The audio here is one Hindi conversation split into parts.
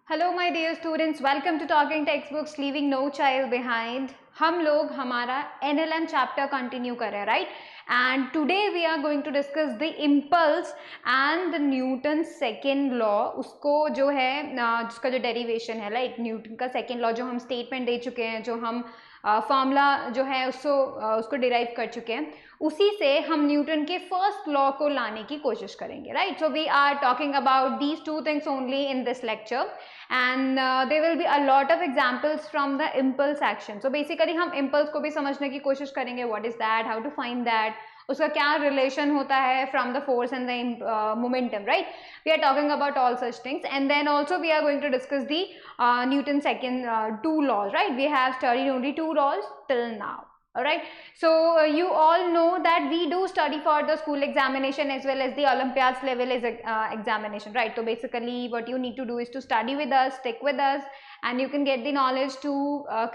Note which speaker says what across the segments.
Speaker 1: Hello my dear students, welcome to talking text leaving no child behind. हम लोग हमारा एनएलएम चैप्टर कंटिन्यू कर रहे हैं, right? And today we are going to discuss the impulse and the Newton second law. उसको जो है जिसका जो डेरिवेशन है, लाइक न्यूटन का सेकेंड लॉ जो हम स्टेटमेंट दे चुके हैं, जो हम फॉर्मूला जो है उसको डिराइव कर चुके हैं, उसी से हम न्यूटन के फर्स्ट लॉ को लाने की कोशिश करेंगे, right? So we are talking about these two things only in this lecture and there will be a lot of examples from the impulse action. So basically हम impulse को भी समझने की कोशिश करेंगे, what is that, how to find that, उसका क्या relation होता है from the force and the momentum, right? We are talking about all such things, and then also we are going to discuss the Newton's second two laws, right? We have studied only two laws till now. Alright, so you all know that we do study for the school examination as well as the Olympiads level examination, right? So basically what you need to do is to study with us, stick with us, and you can get the knowledge to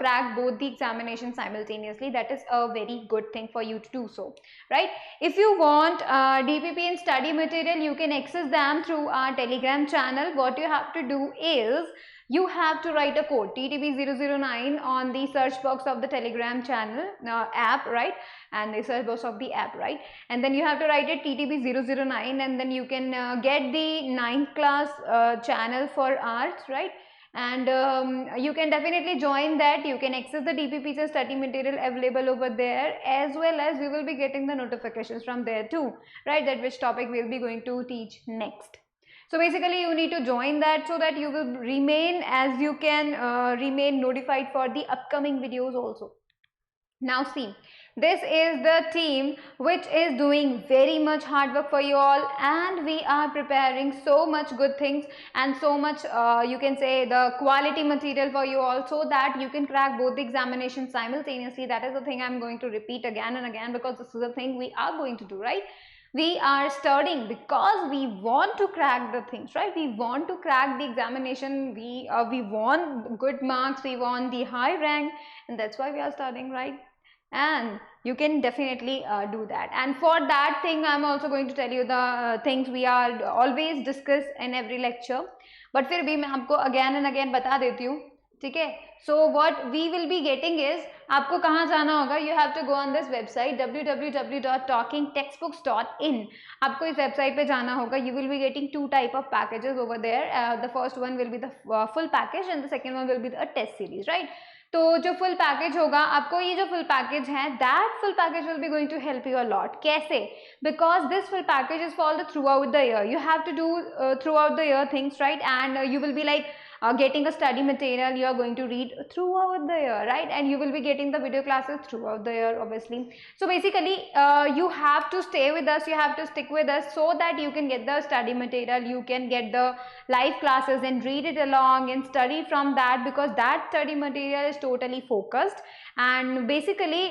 Speaker 1: crack both the examinations simultaneously. That is a very good thing for you to do so, right? If you want DPP and study material, you can access them through our Telegram channel. What you have to do is you have to write a code TTP009 on the search box of the Telegram channel app, right? And the search box of the app, right? And then you have to write it TTP009, and then you can get the 9th class channel for arts, right? And you can definitely join that. You can access the DPPs and study material available over there, as well as you will be getting the notifications from there too, right? That which topic we'll be going to teach next. So basically you need to join that so that you will remain, as you can remain notified for the upcoming videos also. Now see, this is the team which is doing very much hard work for you all, and we are preparing so much good things and so much you can say the quality material for you all, so that you can crack both the examinations simultaneously. That is the thing I'm going to repeat again and again, because this is the thing we are going to do, right? We are studying because we want to crack the things, right? We want to crack the examination. We want good marks, we want the high rank, and that's why we are studying, right? And you can definitely do that. And for that thing I'm also going to tell you the things we are always discuss in every lecture, but फिर भी मैं आपको again and again बता देती हूँ, ठीक है? So what we will be getting is, आपको कहाँ जाना होगा? You have to go on this website www.talkingtextbooks.in. आपको इस वेबसाइट पे जाना होगा. You will be getting two type of packages over there. The first one will be the full package, and the second one will be the test series, right? तो जो फुल पैकेज होगा, आपको ये जो फुल पैकेज है, that full package will be going to help you a lot. कैसे? Because this full package is for the throughout the year. You have to do throughout the year things, right? And you will be like getting a study material you are going to read throughout the year, right? And you will be getting the video classes throughout the year, obviously. So basically you have to stay with us, you have to stick with us, so that you can get the study material, you can get the live classes and read it along and study from that, because that study material is totally focused. And basically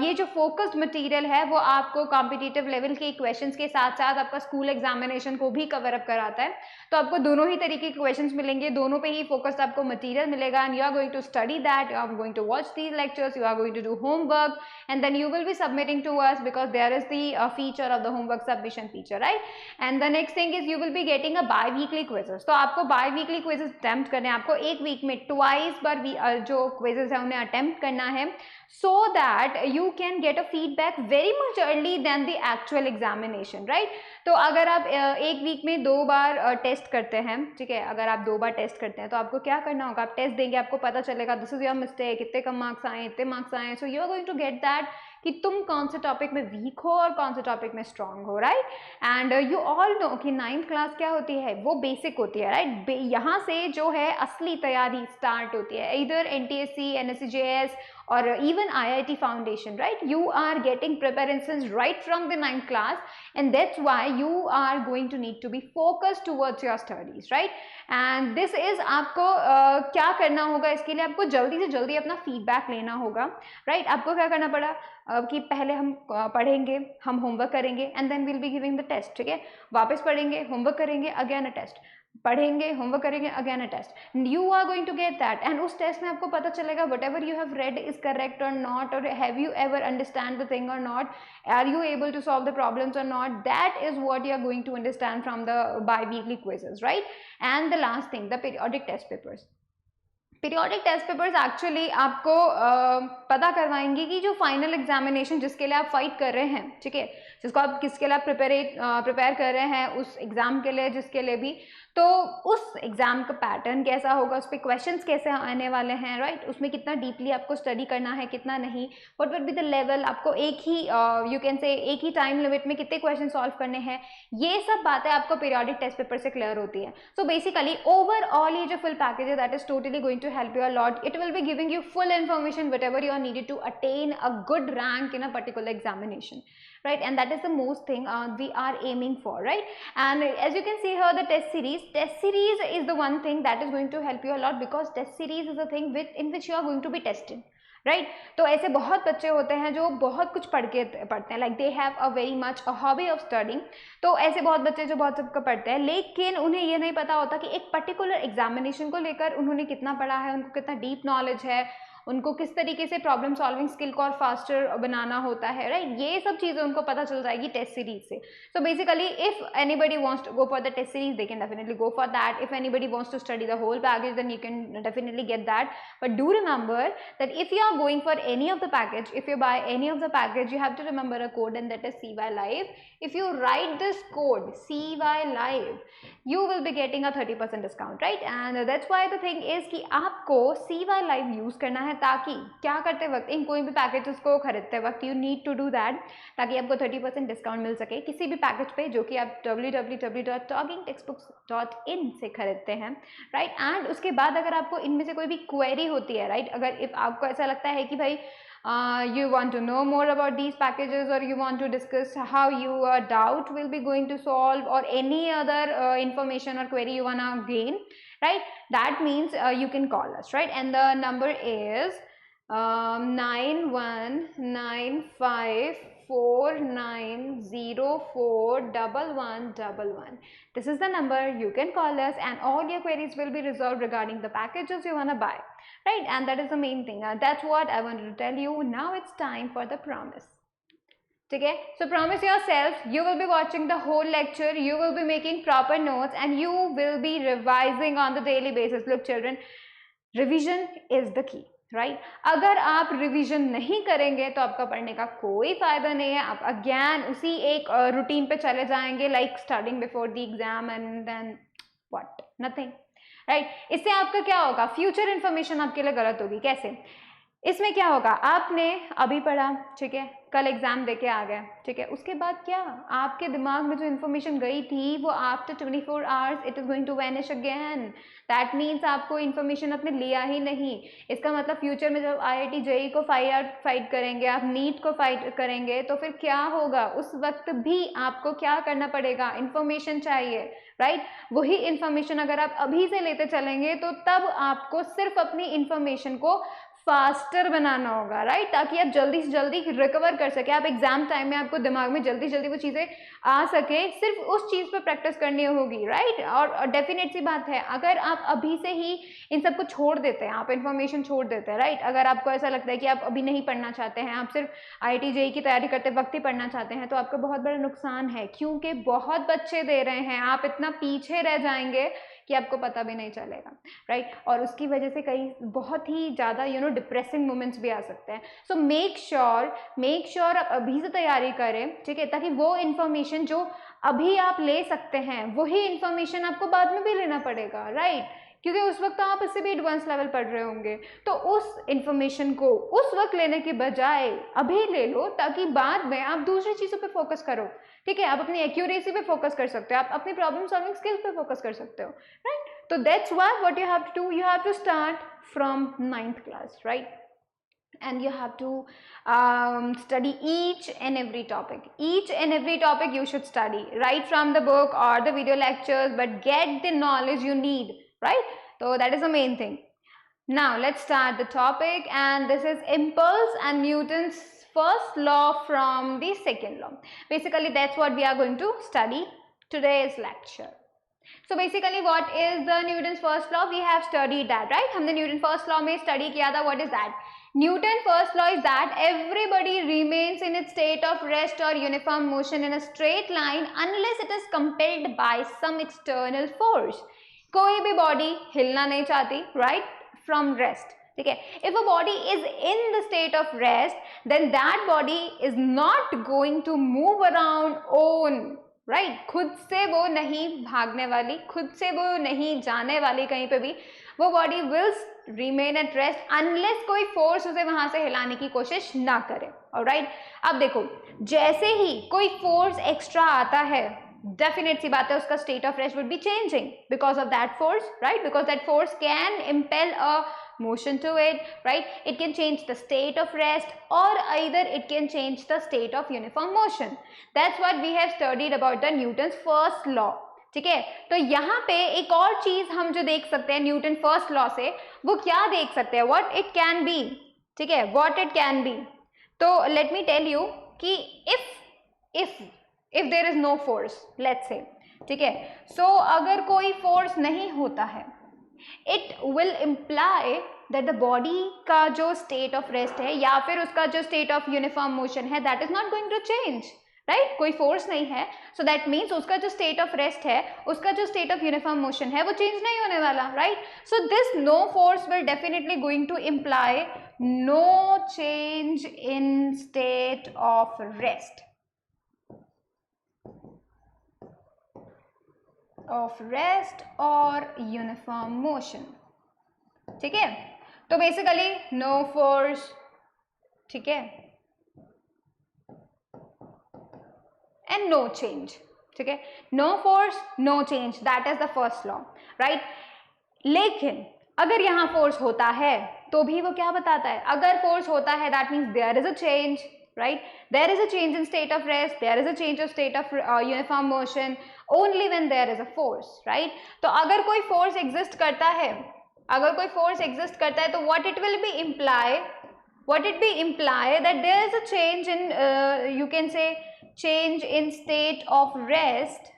Speaker 1: ये जो फोकस्ड मटेरियल है वो आपको कॉम्पिटिटिव लेवल के क्वेश्चंस के साथ साथ आपका स्कूल एग्जामिनेशन को भी कवर अप कराता है. तो आपको दोनों ही तरीके के क्वेश्चंस मिलेंगे, दोनों पे ही फोकस्ड आपको मटेरियल मिलेगा, and you are going to study that, you are going to watch these lectures, you are going to do homework, and then you will be submitting to us, because there is the feature of the homework submission feature, right? And the next thing is you will be getting a bi weekly quizzes. तो आपको बाई वीकली क्विजेस अटेम्प्ट करने हैं, आपको एक वीक में ट्वाइस बार जो क्विजेस है उन्हें अटेम्प्ट करना है, so that you can get a feedback very much early than the actual examination, right? तो अगर आप एक वीक में 2 बार टेस्ट करते हैं, ठीक है, अगर आप 2 बार टेस्ट करते हैं तो आपको क्या करना होगा? आप टेस्ट देंगे, आपको पता चलेगा दिस इज योर मिस्टेक, इतने कम मार्क्स आए, इतने मार्क्स आए. So you are going to get that कि तुम कौन से टॉपिक में वीक हो और कौन से टॉपिक में स्ट्रांग हो, right? And you all know कि 9th क्लास क्या होती है, वो बेसिक होती है, राइट? यहाँ से जो है असली तैयारी स्टार्ट होती है, इधर NTSC, NSCJS or even IIT foundation, right? You are getting preparations right from the 9th class, and that's why you are going to need to be focused towards your studies, right? And this is आपको क्या करना होगा? इसके लिए आपको जल्दी से जल्दी अपना फीडबैक लेना होगा, राइट? आपको क्या करना पड़ा कि पहले हम पढ़ेंगे, हम होमवर्क करेंगे, and then will be giving the test, ठीक है? वापस पढ़ेंगे, होमवर्क करेंगे, अगेन अ टेस्ट. पढ़ेंगे, होमवर्क करेंगे, again a test, you are going to get that, and उस टेस्ट में आपको पता चलेगा whatever you have read is correct or not, or have you ever understand the thing or not, are you able to solve the problems or not, that is what you are going to understand from the bi-weekly quizzes, right? And the last thing, the periodic test papers. Periodic test papers actually आपको पता करवाएंगे कि जो फाइनल एग्जामिनेशन जिसके लिए आप फाइट कर रहे हैं, ठीक है, जिसको आप किसके लिए आप प्रिपेयर कर रहे हैं, उस एग्जाम के लिए, जिसके लिए भी, तो उस एग्जाम का पैटर्न कैसा होगा, उस पर क्वेश्चंस कैसे आने वाले हैं, राइट, उसमें कितना डीपली आपको स्टडी करना है, कितना नहीं, what will be the level, आपको एक ही यू कैन से एक ही टाइम लिमिट में कितने क्वेश्चन सॉल्व करने हैं, ये सब बातें आपको पीरियोडिक टेस्ट पेपर से क्लियर होती है. सो बेसिकली ओवरऑल ये जो फुल पैकेज है that is totally going to help you a lot. It will be giving you full information whatever you are needed to attain a good rank in a particular examination, right? And that is the most thing we are aiming for, right? And as you can see here, the test series is the one thing that is going to help you a lot, because test series is a thing in which you are going to be tested, right. तो ऐसे बहुत बच्चे होते हैं जो बहुत कुछ पढ़ते हैं, like they have a very much a hobby of studying. तो ऐसे बहुत बच्चे जो बहुत सबको पढ़ते हैं, लेकिन उन्हें ये नहीं पता होता कि एक पर्टिकुलर एग्जामिनेशन को लेकर उन्होंने कितना पढ़ा है, उनको कितना डीप नॉलेज है, उनको किस तरीके से प्रॉब्लम सॉल्विंग स्किल को और फास्टर बनाना होता है, राइट. ये सब चीज़ें उनको पता चल जाएगी टेस्ट सीरीज से. So basically if anybody wants to go for the test series, they can definitely go for that. If anybody wants to study the whole package, then you can definitely get that. But do remember that if you are going for any of the package, if you buy any of the package, you have to remember a code, and that is CY Live. If you write this code CY Live, you will be getting a 30% discount, right? And that's why the thing is कि आपको CY Live use करना है, ताकि क्या करते वक्त, इन कोई भी पैकेजेस को खरीदते वक्त, you need to do that, ताकि आपको 30% डिस्काउंट मिल सके किसी भी पैकेज पे जो कि आप www.talkingtextbooks.in से खरीदते हैं, राइट. एंड उसके बाद अगर आपको इनमें से कोई भी क्वेरी होती है, राइट, अगर इफ आपको ऐसा लगता है कि भाई you want to know more about these packages, or you want to discuss how your doubt will be going to solve, or any other information or query you want to gain, right, that means you can call us, right. And the number is 919549041111. This is the number, you can call us, and all your queries will be resolved regarding the packages you want to buy, right. And that is the main thing. That's what I wanted to tell you. Now it's time for the promise. Okay, so promise yourself, you will be watching the whole lecture, you will be making proper notes, and you will be revising on the daily basis. Look children, revision is the key, right. अगर आप रिवीजन नहीं करेंगे तो आपका पढ़ने का कोई फायदा नहीं है. आप अगेन उसी एक रूटीन पे चले जाएंगे, like studying before the exam, and then what, nothing, right. इससे आपका क्या होगा, फ्यूचर इन्फॉर्मेशन आपके लिए गलत होगी. कैसे? इसमें क्या होगा, आपने अभी पढ़ा, ठीक है, कल एग्जाम देके आ गए, ठीक है, उसके बाद क्या, आपके दिमाग में जो इन्फॉर्मेशन गई थी वो after 24 hours it is going to vanish again. That means आपको इन्फॉर्मेशन आपने लिया ही नहीं. इसका मतलब फ्यूचर में जब IIT JEE को फाइट करेंगे, आप नीट को फाइट करेंगे, तो फिर क्या होगा, उस वक्त भी आपको क्या करना पड़ेगा, इन्फॉर्मेशन चाहिए, राइट. वही इन्फॉर्मेशन अगर आप अभी से लेते चलेंगे तो तब आपको सिर्फ अपनी इन्फॉर्मेशन को फास्टर बनाना होगा, राइट, ताकि आप जल्दी से जल्दी रिकवर कर सके. आप एग्जाम टाइम में आपको दिमाग में जल्दी जल्दी वो चीज़ें आ सके, सिर्फ उस चीज़ पर प्रैक्टिस करनी होगी, राइट. और डेफिनेट सी बात है, अगर आप अभी से ही इन सबको छोड़ देते हैं, आप इन्फॉर्मेशन छोड़ देते हैं, राइट, अगर आपको ऐसा लगता है कि आप अभी नहीं पढ़ना चाहते हैं, आप सिर्फ IIT JEE की तैयारी करते वक्त ही पढ़ना चाहते हैं, तो आपका बहुत बड़ा नुकसान है, क्योंकि बहुत बच्चे दे रहे हैं, आप इतना पीछे रह जाएंगे कि आपको पता भी नहीं चलेगा, राइट. और उसकी वजह से कई बहुत ही ज़्यादा डिप्रेसिंग मोमेंट्स भी आ सकते हैं. सो मेक श्योर आप अभी से तैयारी करें, ठीक है, ताकि वो इन्फॉर्मेशन जो अभी आप ले सकते हैं वही इन्फॉर्मेशन आपको बाद में भी लेना पड़ेगा, राइट. क्योंकि उस वक्त तो आप इससे भी एडवांस लेवल पढ़ रहे होंगे, तो उस इन्फॉर्मेशन को उस वक्त लेने के बजाय अभी ले लो, ताकि बाद में आप दूसरी चीज़ों पे फोकस करो, ठीक है. आप अपनी एक्यूरेसी पे फोकस कर सकते हो, आप अपनी प्रॉब्लम सॉल्विंग स्किल्स पे फोकस कर सकते हो, राइट. तो that's why what you have to do, you have to start from 9th class, right. And you have to study each and every topic you should study right from the book or the video lectures, but get the knowledge you need, right. So that is the main thing. Now let's start the topic, and this is impulse and Newton's first law from the second law. Basically that's what we are going to study today's lecture. So basically what is the Newton's first law? We have studied that, right? हमने Newton first law में study किया था. What is that? Newton first law is that everybody remains in its state of rest or uniform motion in a straight line unless it is compelled by some external force. कोई भी body हिलना नहीं चाहती, right? From rest. ठीक है. If a body is in the state of rest, then that body is not going to move around on, right खुद से वो नहीं भागने वाली, खुद से वो नहीं जाने वाली कहीं पे भी. वो body will remain at rest unless कोई फोर्स उसे वहां से हिलाने की कोशिश ना करे. ऑलराइट, अब देखो जैसे ही कोई फोर्स एक्स्ट्रा आता है, डेफिनेट सी बात है उसका state of rest would be changing because of that force, right? Because that force can impale a motion to it, right? It can change the state of rest or either it can change the state of uniform motion. That's what we have studied about the Newton's first law. ठीक है, तो यहाँ पे एक और चीज हम जो देख सकते हैं न्यूटन फर्स्ट लॉ से, वो क्या देख सकते हैं? What it can be. ठीक है, व्हाट इट कैन बी. तो लेट मी टेल यू कि if there is no force, let's say, ठीक है, सो अगर कोई फोर्स नहीं होता है, it will imply that the body का जो state of rest है या फिर उसका जो state of uniform motion है, that is not going to change, right? कोई force नहीं है, so that means उसका जो state of rest है, उसका जो state of uniform motion है, वो change नहीं होने वाला, right? So this no force will definitely going to imply no change in state of rest. Of rest or uniform motion. ठीक है, तो बेसिकली नो फोर्स, ठीक है, एंड नो चेंज. ठीक है, no force no change, that is the first law, right? लेकिन अगर यहाँ फोर्स होता है तो भी वो क्या बताता है? अगर फोर्स होता है that means there is a change, right? There is a change in state of rest, there is a change of state of uniform motion only when there is a force, right? तो अगर कोई force exist करता है, अगर कोई force exist करता है तो what it will be imply? What it be imply that there is a change in you can say change in state of rest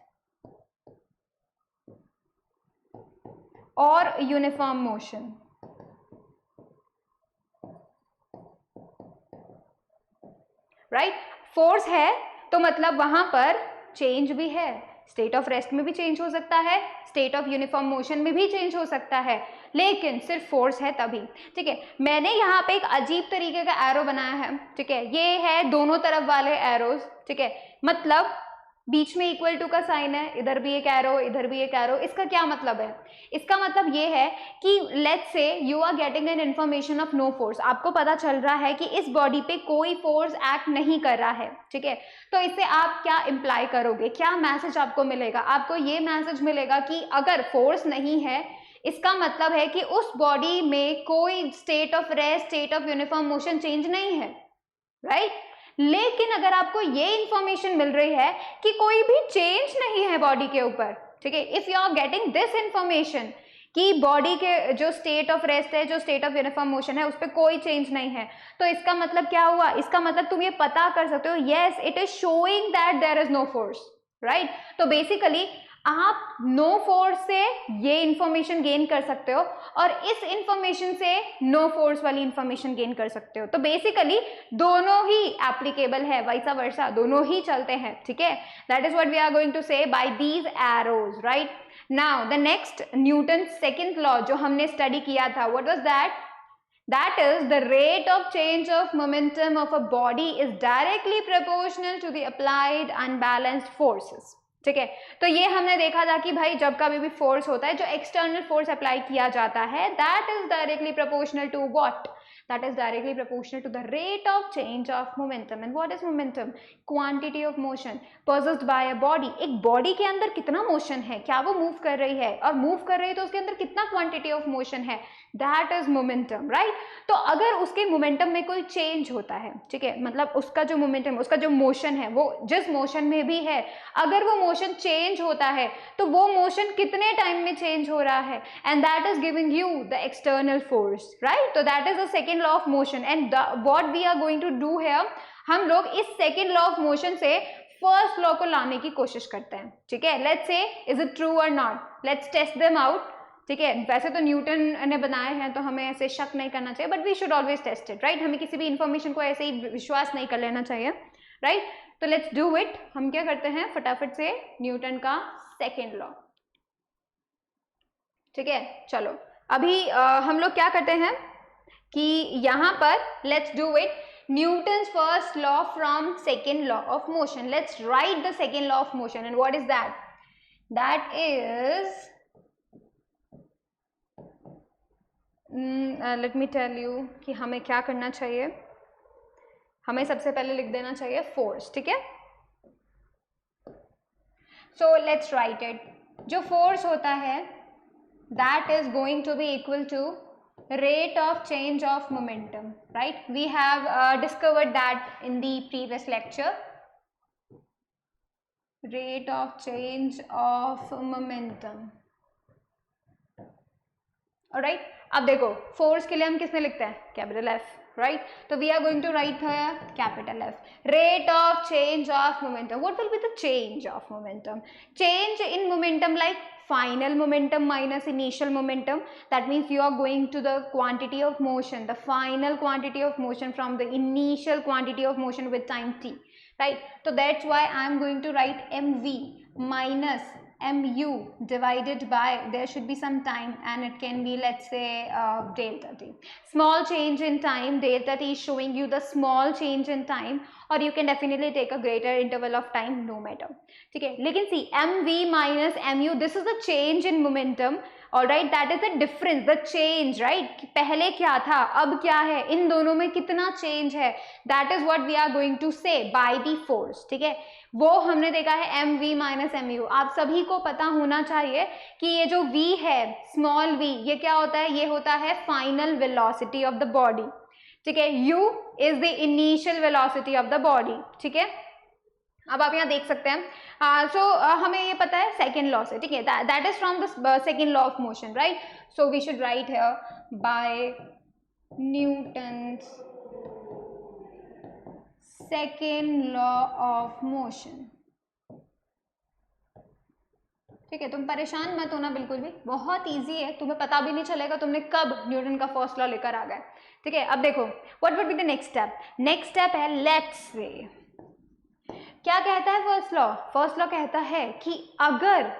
Speaker 1: or uniform motion. Right, force है तो मतलब वहां पर चेंज भी है. स्टेट ऑफ रेस्ट में भी चेंज हो सकता है, स्टेट ऑफ यूनिफॉर्म मोशन में भी चेंज हो सकता है, लेकिन सिर्फ फोर्स है तभी. ठीक है, मैंने यहाँ पे एक अजीब तरीके का एरो बनाया है. ठीक है, ये है दोनों तरफ वाले एरोज. ठीक है, मतलब बीच में इक्वल टू का साइन है, इधर भी एक एरो, इधर भी एक एरो. इसका क्या मतलब है? इसका मतलब ये है कि let's say you are getting an information of no force. आपको पता चल रहा है कि इस बॉडी पे कोई फोर्स एक्ट नहीं कर रहा है. ठीक है, तो इससे आप क्या इंप्लाई करोगे? क्या मैसेज आपको मिलेगा? आपको ये मैसेज मिलेगा कि अगर फोर्स नहीं है, इसका मतलब है कि उस बॉडी में कोई state of rest, state of uniform motion change नहीं है, राइट? लेकिन अगर आपको ये इंफॉर्मेशन मिल रही है कि कोई भी चेंज नहीं है बॉडी के ऊपर, ठीक है, if you are getting this information कि बॉडी के जो स्टेट ऑफ रेस्ट है, जो स्टेट ऑफ यूनिफॉर्म मोशन है, उस पर कोई चेंज नहीं है, तो इसका मतलब क्या हुआ? इसका मतलब तुम ये पता कर सकते हो, yes it is showing that there is no force, right? तो बेसिकली आप नो फोर्स से ये इंफॉर्मेशन गेन कर सकते हो और इस इंफॉर्मेशन से नो फोर्स वाली इंफॉर्मेशन गेन कर सकते हो. तो बेसिकली दोनों ही एप्लीकेबल है, वाइसा वर्सा, दोनों ही चलते हैं. ठीक है, that is what we are going to say by these arrows, right? Now the next Newton second law जो हमने स्टडी किया था, what was that? That is the rate of change of momentum of a body is directly proportional to the applied unbalanced forces. ठीक है, तो ये हमने देखा था कि भाई जब कभी भी फोर्स होता है, जो एक्सटर्नल फोर्स अप्लाई किया जाता है, that is directly proportional to what? That is directly proportional to the rate of change of momentum. And what is momentum? Quantity of motion possessed by a body. एक बॉडी के अंदर कितना मोशन है, क्या वो मूव कर रही है, और मूव कर रही है तो उसके अंदर कितना क्वांटिटी ऑफ मोशन है, दैट इज मोमेंटम, राइट? तो अगर उसके मोमेंटम में कोई चेंज होता है, ठीक है, मतलब उसका जो मोमेंटम, उसका जो मोशन है, वो जिस मोशन में भी है, अगर वो मोशन चेंज होता है तो वो मोशन कितने टाइम में चेंज हो रहा है, and that is giving you the external force, right? तो that is the second law of motion. And what we are going to do here, हम लोग इस सेकेंड लॉ ऑफ मोशन से फर्स्ट लॉ को लाने की कोशिश करते हैं, ठीक है। Let's say is it true or not, let's test them out, ठीक है। वैसे तो न्यूटन ने बनाए हैं तो हमें ऐसे शक नहीं करना चाहिए, but we should always test it, right. हमें किसी भी इंफॉर्मेशन को ऐसे ही विश्वास नहीं कर लेना चाहिए, राइट। तो लेट्स डू इट। हम क्या करते हैं फटाफट से न्यूटन का सेकेंड लॉ, ठीक है। चलो अभी हम लोग क्या करते हैं कि यहाँ पर let's do it Newton's first law from second law of motion. Let's write the second law of motion. And what is that? That is, let me tell you कि हमें क्या करना चाहिए। हमें सबसे पहले लिख देना चाहिए फोर्स, ठीक है। So let's write it. जो फोर्स होता है that is going to be equal to rate of change of momentum, right? We have discovered that in the previous lecture. Rate of change of momentum. Alright, अब देखो फोर्स के लिए हम किसने लिखते हैं कैपिटल एफ, राइट। तो we are going to write here capital F, rate of change of momentum. What will be the change of momentum? Change in momentum like final momentum minus initial momentum. That means you are going to the quantity of motion, the final quantity of motion from the initial quantity of motion with time t, right? So that's why I am going to write mv minus mu divided by, there should be some time and it can be, let's say delta t. Small change in time, delta t is showing you the small change in time, or you can definitely take a greater interval of time, no matter, ठीक है। लेकिन see mv minus mu, this is the change in momentum, alright, that is the difference, the change, right? पहले क्या था अब क्या है, इन दोनों में कितना change है, that is what we are going to say by the force, ठीक है। वो हमने देखा है mv माइनस mu। आप सभी को पता होना चाहिए कि ये जो v है स्मॉल v, ये क्या होता है, ये होता है final velocity of the body, ठीक है। u is the initial velocity of the body, ठीक है। अब आप यहाँ देख सकते हैं हमें ये पता है सेकेंड लॉ से, ठीक है। That is from the second law of motion, right. So we should write here by Newton's second law of motion, ठीक है। तुम परेशान मत होना बिल्कुल भी, बहुत इजी है, तुम्हें पता भी नहीं चलेगा तुमने कब न्यूटन का फर्स्ट लॉ लेकर आ गए, ठीक है। अब देखो what would be the next step. Next step है लेट्स से, क्या कहता है फर्स्ट लॉ? फर्स्ट लॉ कहता है कि अगर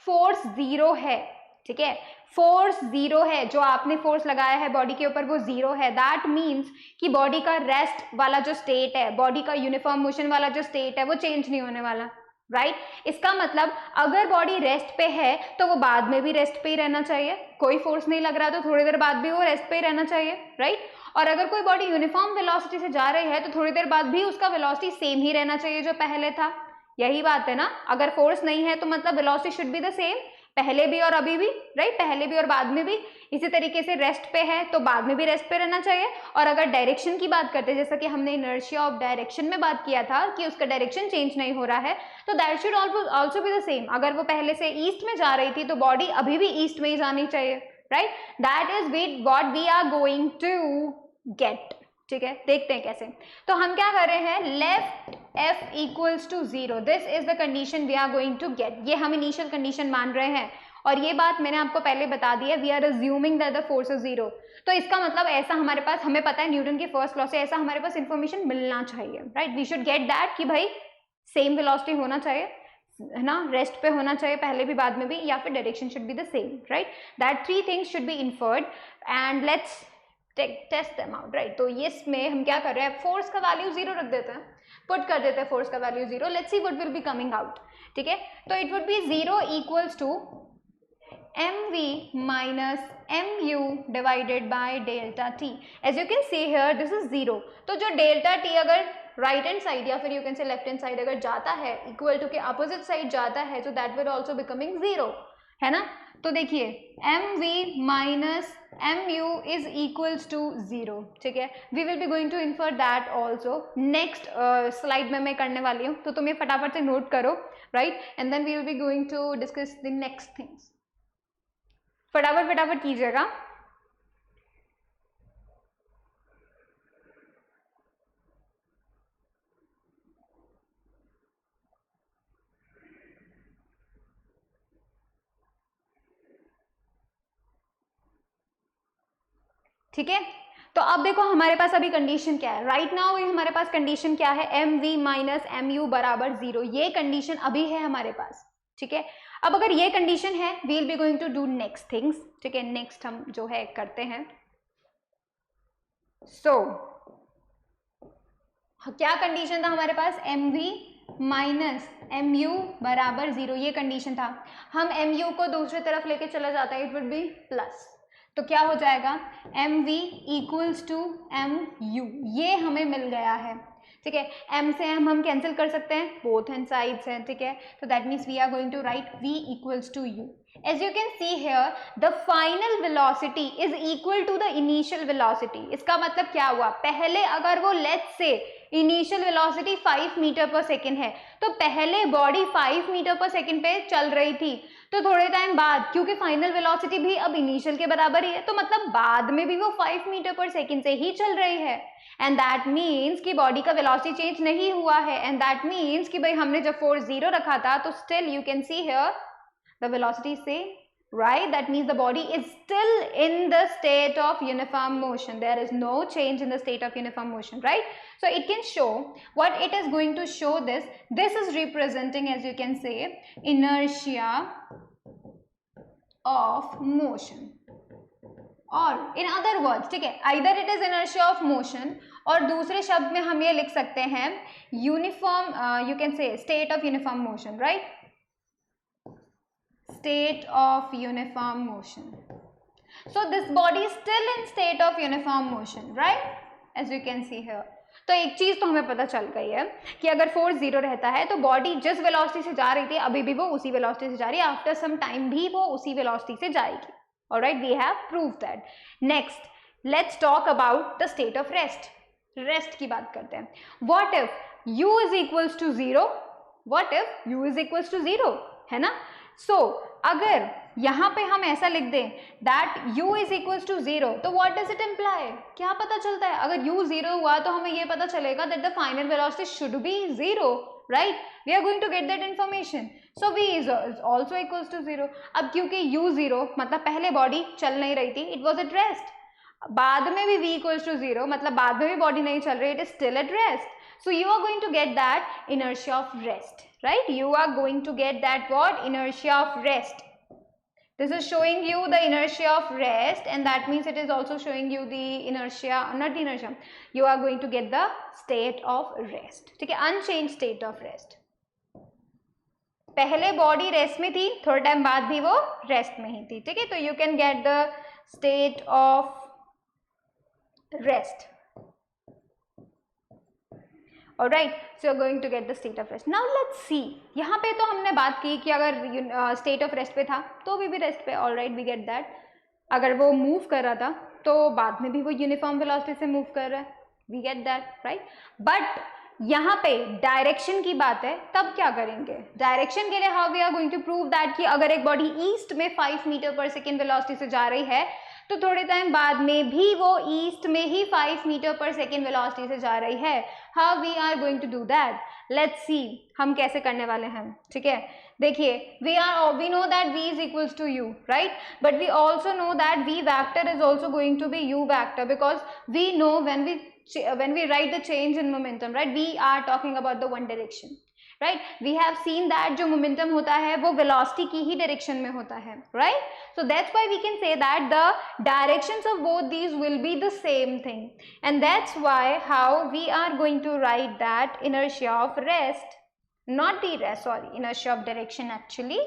Speaker 1: फोर्स जीरो है, ठीक है, फोर्स जीरो है, जो आपने फोर्स लगाया है बॉडी के ऊपर वो जीरो है, दैट मीन्स कि बॉडी का रेस्ट वाला जो स्टेट है, बॉडी का यूनिफॉर्म मोशन वाला जो स्टेट है वो चेंज नहीं होने वाला, राइट। इसका मतलब अगर बॉडी रेस्ट पे है तो वो बाद में भी रेस्ट पे ही रहना चाहिए, कोई फोर्स नहीं लग रहा तो थोड़ी देर बाद भी वो रेस्ट पे ही रहना चाहिए, राइट। और अगर कोई बॉडी यूनिफॉर्म वेलोसिटी से जा रही है तो थोड़ी देर बाद भी उसका वेलोसिटी सेम ही रहना चाहिए जो पहले था, यही बात है ना। अगर फोर्स नहीं है तो मतलब velocity should be the same, पहले भी और अभी भी, राइट, पहले भी और बाद में भी। इसी तरीके से रेस्ट पे है तो बाद में भी रेस्ट पे रहना चाहिए। और अगर डायरेक्शन की बात करते हैं, जैसा कि हमने इनर्शिया ऑफ डायरेक्शन में बात किया था कि उसका डायरेक्शन चेंज नहीं हो रहा है, तो that should also be the same. अगर वो पहले से ईस्ट में जा रही थी तो बॉडी अभी भी ईस्ट में ही जानी चाहिए, right. That is what we are going to get, ठीक है। देखते हैं कैसे। तो हम क्या कर रहे हैं, left f equals to zero, this is the condition we are going to get. ये हम इनिशियल कंडीशन मान रहे हैं और ये बात मैंने आपको पहले बता दी है, we are assuming that the force is zero. तो इसका मतलब ऐसा हमारे पास, हमें पता है न्यूटन के फर्स्ट लॉ से ऐसा हमारे पास इंफॉर्मेशन मिलना चाहिए, right. We should get that कि भाई सेम वेलोसिटी होना चाहिए, है ना, रेस्ट पे होना चाहिए पहले भी बाद में भी, या फिर direction should be the same, right. That three things should be inferred and let's test them out, right. तो इसमें हम क्या कर रहे हैं, फोर्स का वैल्यू जीरो रख देते हैं, पुट कर देते हैं फोर्स का value zero. Let's see what will be coming out, ठीक है। तो it would be zero equals to mv minus mu divided by delta t. As you can see here, this is zero. तो जो delta t अगर राइट हैंड साइड या फिर you can say left hand side अगर जाता है, इक्वल टू के अपोजिट साइड जाता है, तो that will also becoming zero, है ना। तो देखिए mv minus mu is equals to zero, ठीक है। We will be going to infer that also next slide में मैं करने वाली हूँ, तो तुम ये फटाफट से नोट करो, right, and then we will be going to discuss the next things. फटाफट कीजिएगा। ठीक है। तो अब देखो हमारे पास अभी कंडीशन क्या है, राइट नाउ हमारे पास कंडीशन क्या है, m we minus M you बराबर 0, ये कंडीशन अभी है हमारे पास, ठीक है। अब अगर ये कंडीशन है, we will be going to do next things, ठीक है। नेक्स्ट हम जो है करते हैं, क्या कंडीशन था हमारे पास, M we minus M you बराबर 0, ये कंडीशन था। हम एम यू को दूसरी तरफ लेके चला जाता है, इट वुड बी प्लस, तो क्या हो जाएगा, m v equals to m u, ये हमें मिल गया है, ठीक है। m से हम कैंसिल कर सकते हैं, बोथ हैंड साइड्स हैं, ठीक है। तो that means we are going to write v equals to u. As you can see here, the final velocity is equal to the initial velocity. इसका मतलब क्या हुआ, पहले अगर वो let's say initial velocity 5 metre पर सेकेंड है, तो पहले बॉडी 5 मीटर पर सेकेंड पे चल रही थी, तो थोड़े टाइम बाद क्योंकि फाइनल वेलोसिटी भी अब इनिशियल के बराबर ही है, तो मतलब बाद में भी वो 5 मीटर पर सेकेंड से ही चल रही है, एंड दैट मीन्स कि बॉडी का वेलोसिटी चेंज नहीं हुआ है, एंड दैट मीन्स कि भाई हमने जब फोर्स 0 रखा था, तो still you can see here the velocity is same, right? That means the body is still in the state of uniform motion. There is no change in the state of uniform motion, right? So it can show what it is going to show. This is representing, as you can say, inertia of motion, or in other words, ठीक है, either it is inertia of motion, और दूसरे शब्द में हम ये लिख सकते हैं uniform, you can say state of uniform motion, right? State of uniform motion. So this body is still in state of uniform motion, right? As you can see here. तो एक चीज तो हमें पता चल गई है कि अगर फोर्स 0 रहता है तो बॉडी जिस वेलोसिटी से जा रही थी अभी भी वो उसी वेलोसिटी से जा रही है, आफ्टर सम टाइम भी वो उसी वेलोसिटी से जाएगी। Alright, we have prove that. Next let's talk about the state of rest. Rest की बात करते हैं। What if u is equals to 0, what if u is equals to 0, है ना। सो अगर यहाँ पे हम ऐसा लिख दें that u is equals to 0, तो व्हाट डज इट इम्प्लाई, क्या पता चलता है, अगर u 0 हुआ तो हमें ये पता चलेगा that the final velocity should be 0, right? We are going to get that information. So v is also equals to 0। अब क्योंकि u 0 मतलब पहले बॉडी चल नहीं रही थी, इट वॉज एट रेस्ट, बाद में भी v इक्वल्स टू 0 मतलब बाद में भी बॉडी नहीं चल रही, it is still at rest. So you are going to get that inertia of rest, right? You are going to get that what? Inertia of rest. This is showing you the inertia of rest, and that means it is also showing you the inertia, not the inertia. You are going to get the state of rest. ठीक है, unchanged state of rest. पहले बॉडी रेस्ट में थी, थोड़े टाइम बाद भी वो रेस्ट में ही थी, ठीक है। तो you can get the state of rest. Alright, so you're going to get the state of rest. Now let's see. यहाँ पे तो हमने बात की कि अगर state of rest पे था तो भी रेस्ट पे, alright, we get that. अगर वो मूव कर रहा था तो बाद में भी वो यूनिफॉर्म वेलोसिटी से मूव कर रहा है, we get that, right? But यहाँ पे डायरेक्शन की बात है, तब क्या करेंगे? डायरेक्शन के लिए how we are going to prove that कि अगर एक बॉडी ईस्ट में 5 मीटर पर सेकेंड वेलोसिटी से जा रही है तो थोड़े टाइम बाद में भी वो ईस्ट में ही 5 मीटर पर सेकेंड वेलोसिटी से जा रही है। How we are going to do that, let's see हम कैसे करने वाले हैं, ठीक है। देखिए we know that v is equals to u, right? But we also know that v vector is also going to be u vector, because we know when we write the change in momentum, right, we are talking about the one direction, right? We have seen that जो momentum होता है वो velocity की ही direction में होता है, right? So that's why we can say that the directions of both these will be the same thing, and that's why how we are going to write that inertia of rest, not the rest, sorry, inertia of direction actually.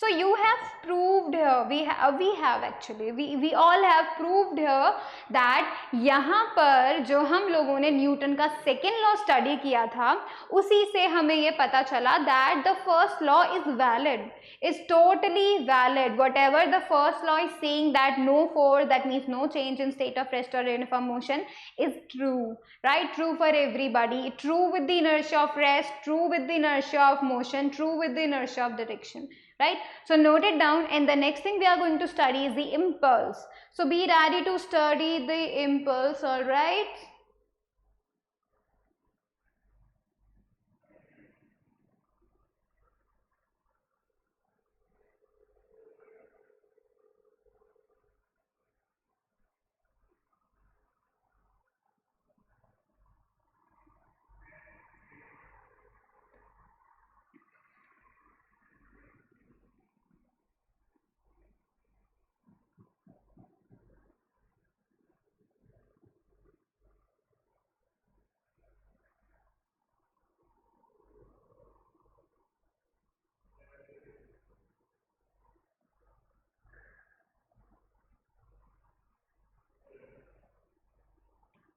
Speaker 1: So you have proved here, we all have proved here that यहाँ पर जो हम लोगों ने न्यूटन का सेकेंड लॉ स्टडी किया था उसी से हमें ये पता चला that the first law is valid, is totally valid. Whatever the first law is saying, that no force, that means no change in state of rest or uniform motion, is true, right? True for everybody, true with the inertia of rest, true with the inertia of motion, true with the inertia of direction, right? So note it down, and the next thing we are going to study is the impulse. So be ready to study the impulse, all right?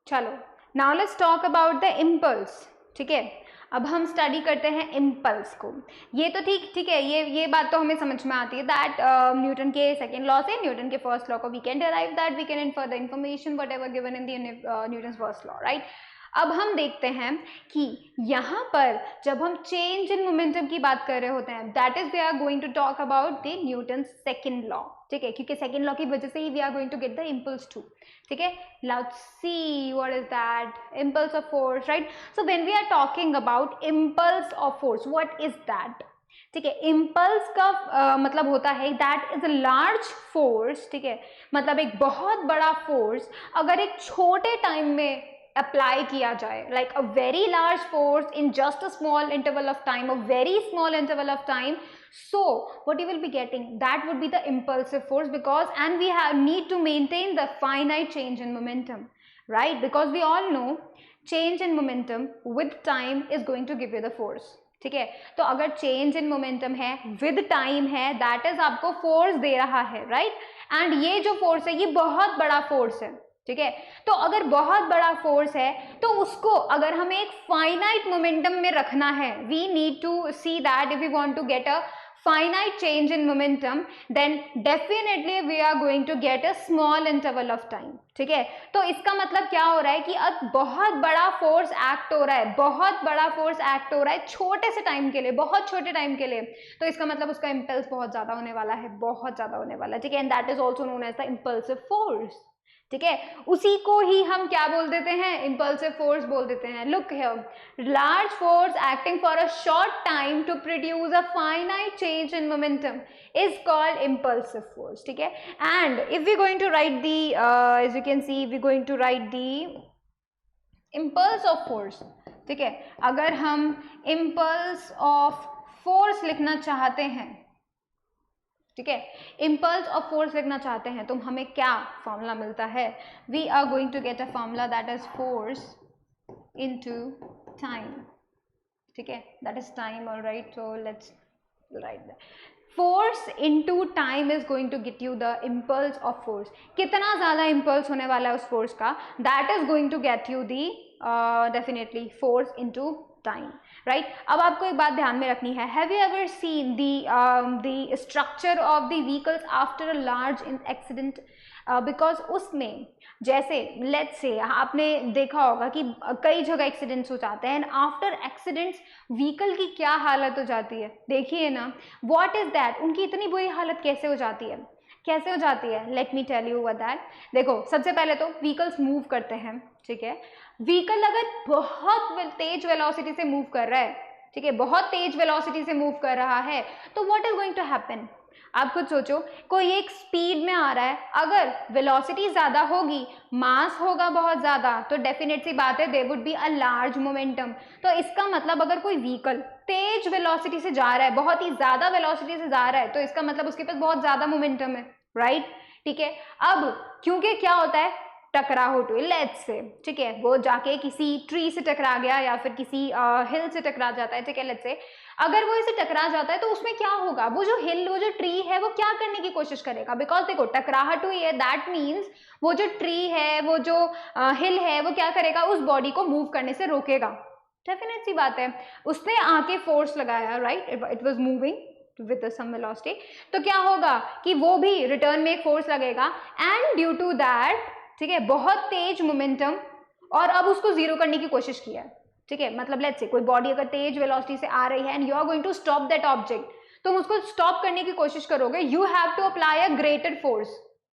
Speaker 1: चलो now let's talk about the impulse. ठीक है, अब हम स्टडी करते हैं इम्पल्स को। ये तो ठीक है, ये बात तो हमें समझ में आती है दैट न्यूटन के सेकेंड लॉ से न्यूटन के फर्स्ट लॉ को we can derive that we can infer the information whatever given in Newton's first law, right. अब हम देखते हैं कि यहाँ पर जब हम चेंज इन मोमेंटम की बात कर रहे होते हैं, that is we are going to talk about the Newton second law. ठीक है, क्योंकि सेकेंड लॉ की वजह से ही we are going to get the impulse too. ठीक है, let's see what is that impulse of force, right. So when we are talking about impulse of force, what is that? ठीक है, इम्पल्स का मतलब होता है that is a large force. ठीक है, मतलब एक बहुत बड़ा फोर्स अगर एक छोटे टाइम में अप्लाई किया जाए, like a very large force in just a small interval of time, a very small interval of time. So what you will be getting, that would be the impulsive force, because and we need to maintain the finite change in momentum, right? Because we all know change in momentum with time is going to give you the force. ठीक है, तो अगर चेंज इन मोमेंटम है विद टाइम है, दैट इज आपको फोर्स दे रहा है, राइट। एंड ये जो फोर्स है ये बहुत बड़ा फोर्स है। ठीक है, तो अगर बहुत बड़ा फोर्स है तो उसको अगर हमें एक फाइनाइट मोमेंटम में रखना है, we need to see that if we want to get a finite change in momentum, then definitely we are going to get a small interval of time. ठीक है, तो इसका मतलब क्या हो रहा है कि अब बहुत बड़ा फोर्स एक्ट हो रहा है, बहुत बड़ा फोर्स एक्ट हो रहा है छोटे से टाइम के लिए, बहुत छोटे टाइम के लिए, तो इसका मतलब उसका इम्पल्स बहुत ज्यादा होने वाला है, बहुत ज्यादा होने वाला है। ठीक है, and that is also known as the impulsive force. ठीक है, उसी को ही हम क्या बोल देते हैं, इम्पल्सिव फोर्स बोल देते हैं। Look here, large force acting for a short time to produce a finite change in momentum is called impulsive force. ठीक है, and if we going to write the as you can see we going to write the impulse of force. ठीक है, अगर हम इम्पल्स ऑफ फोर्स लिखना चाहते हैं, ठीक है, इम्पल्स ऑफ फोर्स लिखना चाहते हैं तो हमें क्या फॉर्मूला मिलता है, we are going to get a formula that is force into time. ठीक है, that is time, alright, so let's write that. Force into time is going to get you the impulse of force. कितना ज्यादा इम्पल्स होने वाला है उस फोर्स का, that is going to get you the definitely force into time, right. अब आपको एक बात ध्यान में रखनी है, have you ever seen the structure of the vehicles after a large accident? Because उसमें जैसे लेट्स से आपने देखा होगा कि कई जगह एक्सीडेंट्स हो जाते हैं, एंड आफ्टर एक्सीडेंट्स व्हीकल की क्या हालत हो जाती है, देखिए ना, व्हाट इज दैट, उनकी इतनी बुरी हालत कैसे हो जाती है, कैसे हो जाती है, let me tell you what that. देखो, सबसे पहले तो व्हीकल्स मूव करते हैं। ठीक है, व्हीकल अगर बहुत तेज वेलोसिटी से मूव कर रहा है, ठीक है, बहुत तेज वेलोसिटी से मूव कर रहा है, तो what is going to happen, आप खुद सोचो, कोई एक स्पीड में आ रहा है, अगर वेलोसिटी ज्यादा होगी, मास होगा बहुत ज्यादा, तो डेफिनेट सी बात है there would be a large momentum. तो इसका मतलब अगर कोई व्हीकल तेज वेलोसिटी से जा रहा है, बहुत ही ज्यादा वेलोसिटी से जा रहा है, तो इसका मतलब उसके पास बहुत ज्यादा मोमेंटम है, राइट। ठीक है, अब क्योंकि क्या होता है, टकराव हो टू लेट्स से, ठीक है, वो जाके किसी ट्री से टकरा गया या फिर किसी हिल से टकरा जाता है। ठीक है, लेट्स से अगर वो इसे टकरा जाता है तो उसमें क्या होगा, वो जो हिल, वो जो ट्री है, वो क्या करने की कोशिश करेगा, बिकॉज देखो टकराहट हुई है, दैट मीन्स वो जो ट्री है, वो जो हिल है, वो क्या करेगा, उस बॉडी को मूव करने से रोकेगा। डेफिनेट सी बात है, उसने आके फोर्स लगाया, right, it was moving with some velocity, तो क्या होगा कि वो भी रिटर्न में एक फोर्स लगेगा, एंड ड्यू टू दैट, ठीक है, बहुत तेज मोमेंटम, और अब उसको जीरो करने की कोशिश किया है। ठीक है, मतलब लेट्स से कोई बॉडी अगर तेज वेलोसिटी से आ रही है and you are going to stop that object, तुम उसको स्टॉप करने की कोशिश करोगे, you have to apply a greater force,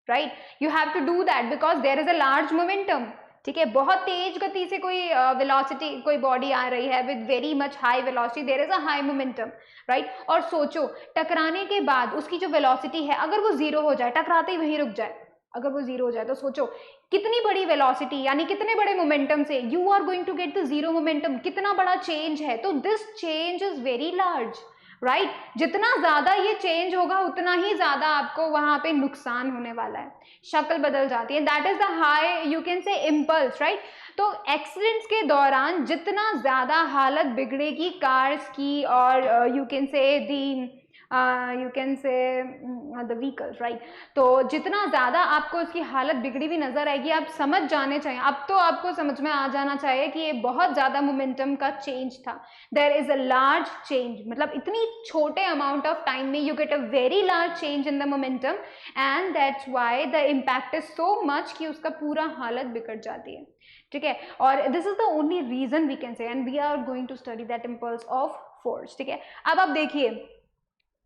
Speaker 1: right, you have to do that because there is a large momentum. ठीक है, बहुत तेज गति से कोई वेलोसिटी, कोई बॉडी आ रही है with very much high velocity, there is a high momentum, right. और सोचो टकराने के बाद उसकी जो वेलोसिटी है, अगर वो जीरो हो जाए, टकराते ही वहीं रुक जाए, अगर वो जीरो हो जाए, तो सोचो कितनी बड़ी वेलोसिटी, यानी कितने बड़े मोमेंटम से you are going to get the zero momentum, कितना बड़ा चेंज है। तो this change is very large, right, जितना ज्यादा ये चेंज होगा उतना ही ज्यादा आपको वहां पे नुकसान होने वाला है, शक्ल बदल जाती है, that is the high you can से इम्पल्स, राइट। तो एक्सीडेंट्स के दौरान जितना ज्यादा हालत बिगड़ेगी कार्स की, और यू कैन से दी यू कैन से द व्हीकल्स, राइट। तो जितना ज़्यादा आपको उसकी हालत बिगड़ी हुई नज़र आएगी, आप समझ जाने चाहिए, अब तो आपको समझ में आ जाना चाहिए कि ये बहुत ज़्यादा मोमेंटम का चेंज था। There is a large change, मतलब इतनी छोटे अमाउंट ऑफ टाइम में you get a very large change in the momentum, and that's why the impact is so much कि उसका पूरा हालत बिगड़ जाती है, ठीक है। और this is the only reason we can say, and we are going to study that impulse of force, ठीक है। अब आप देखिए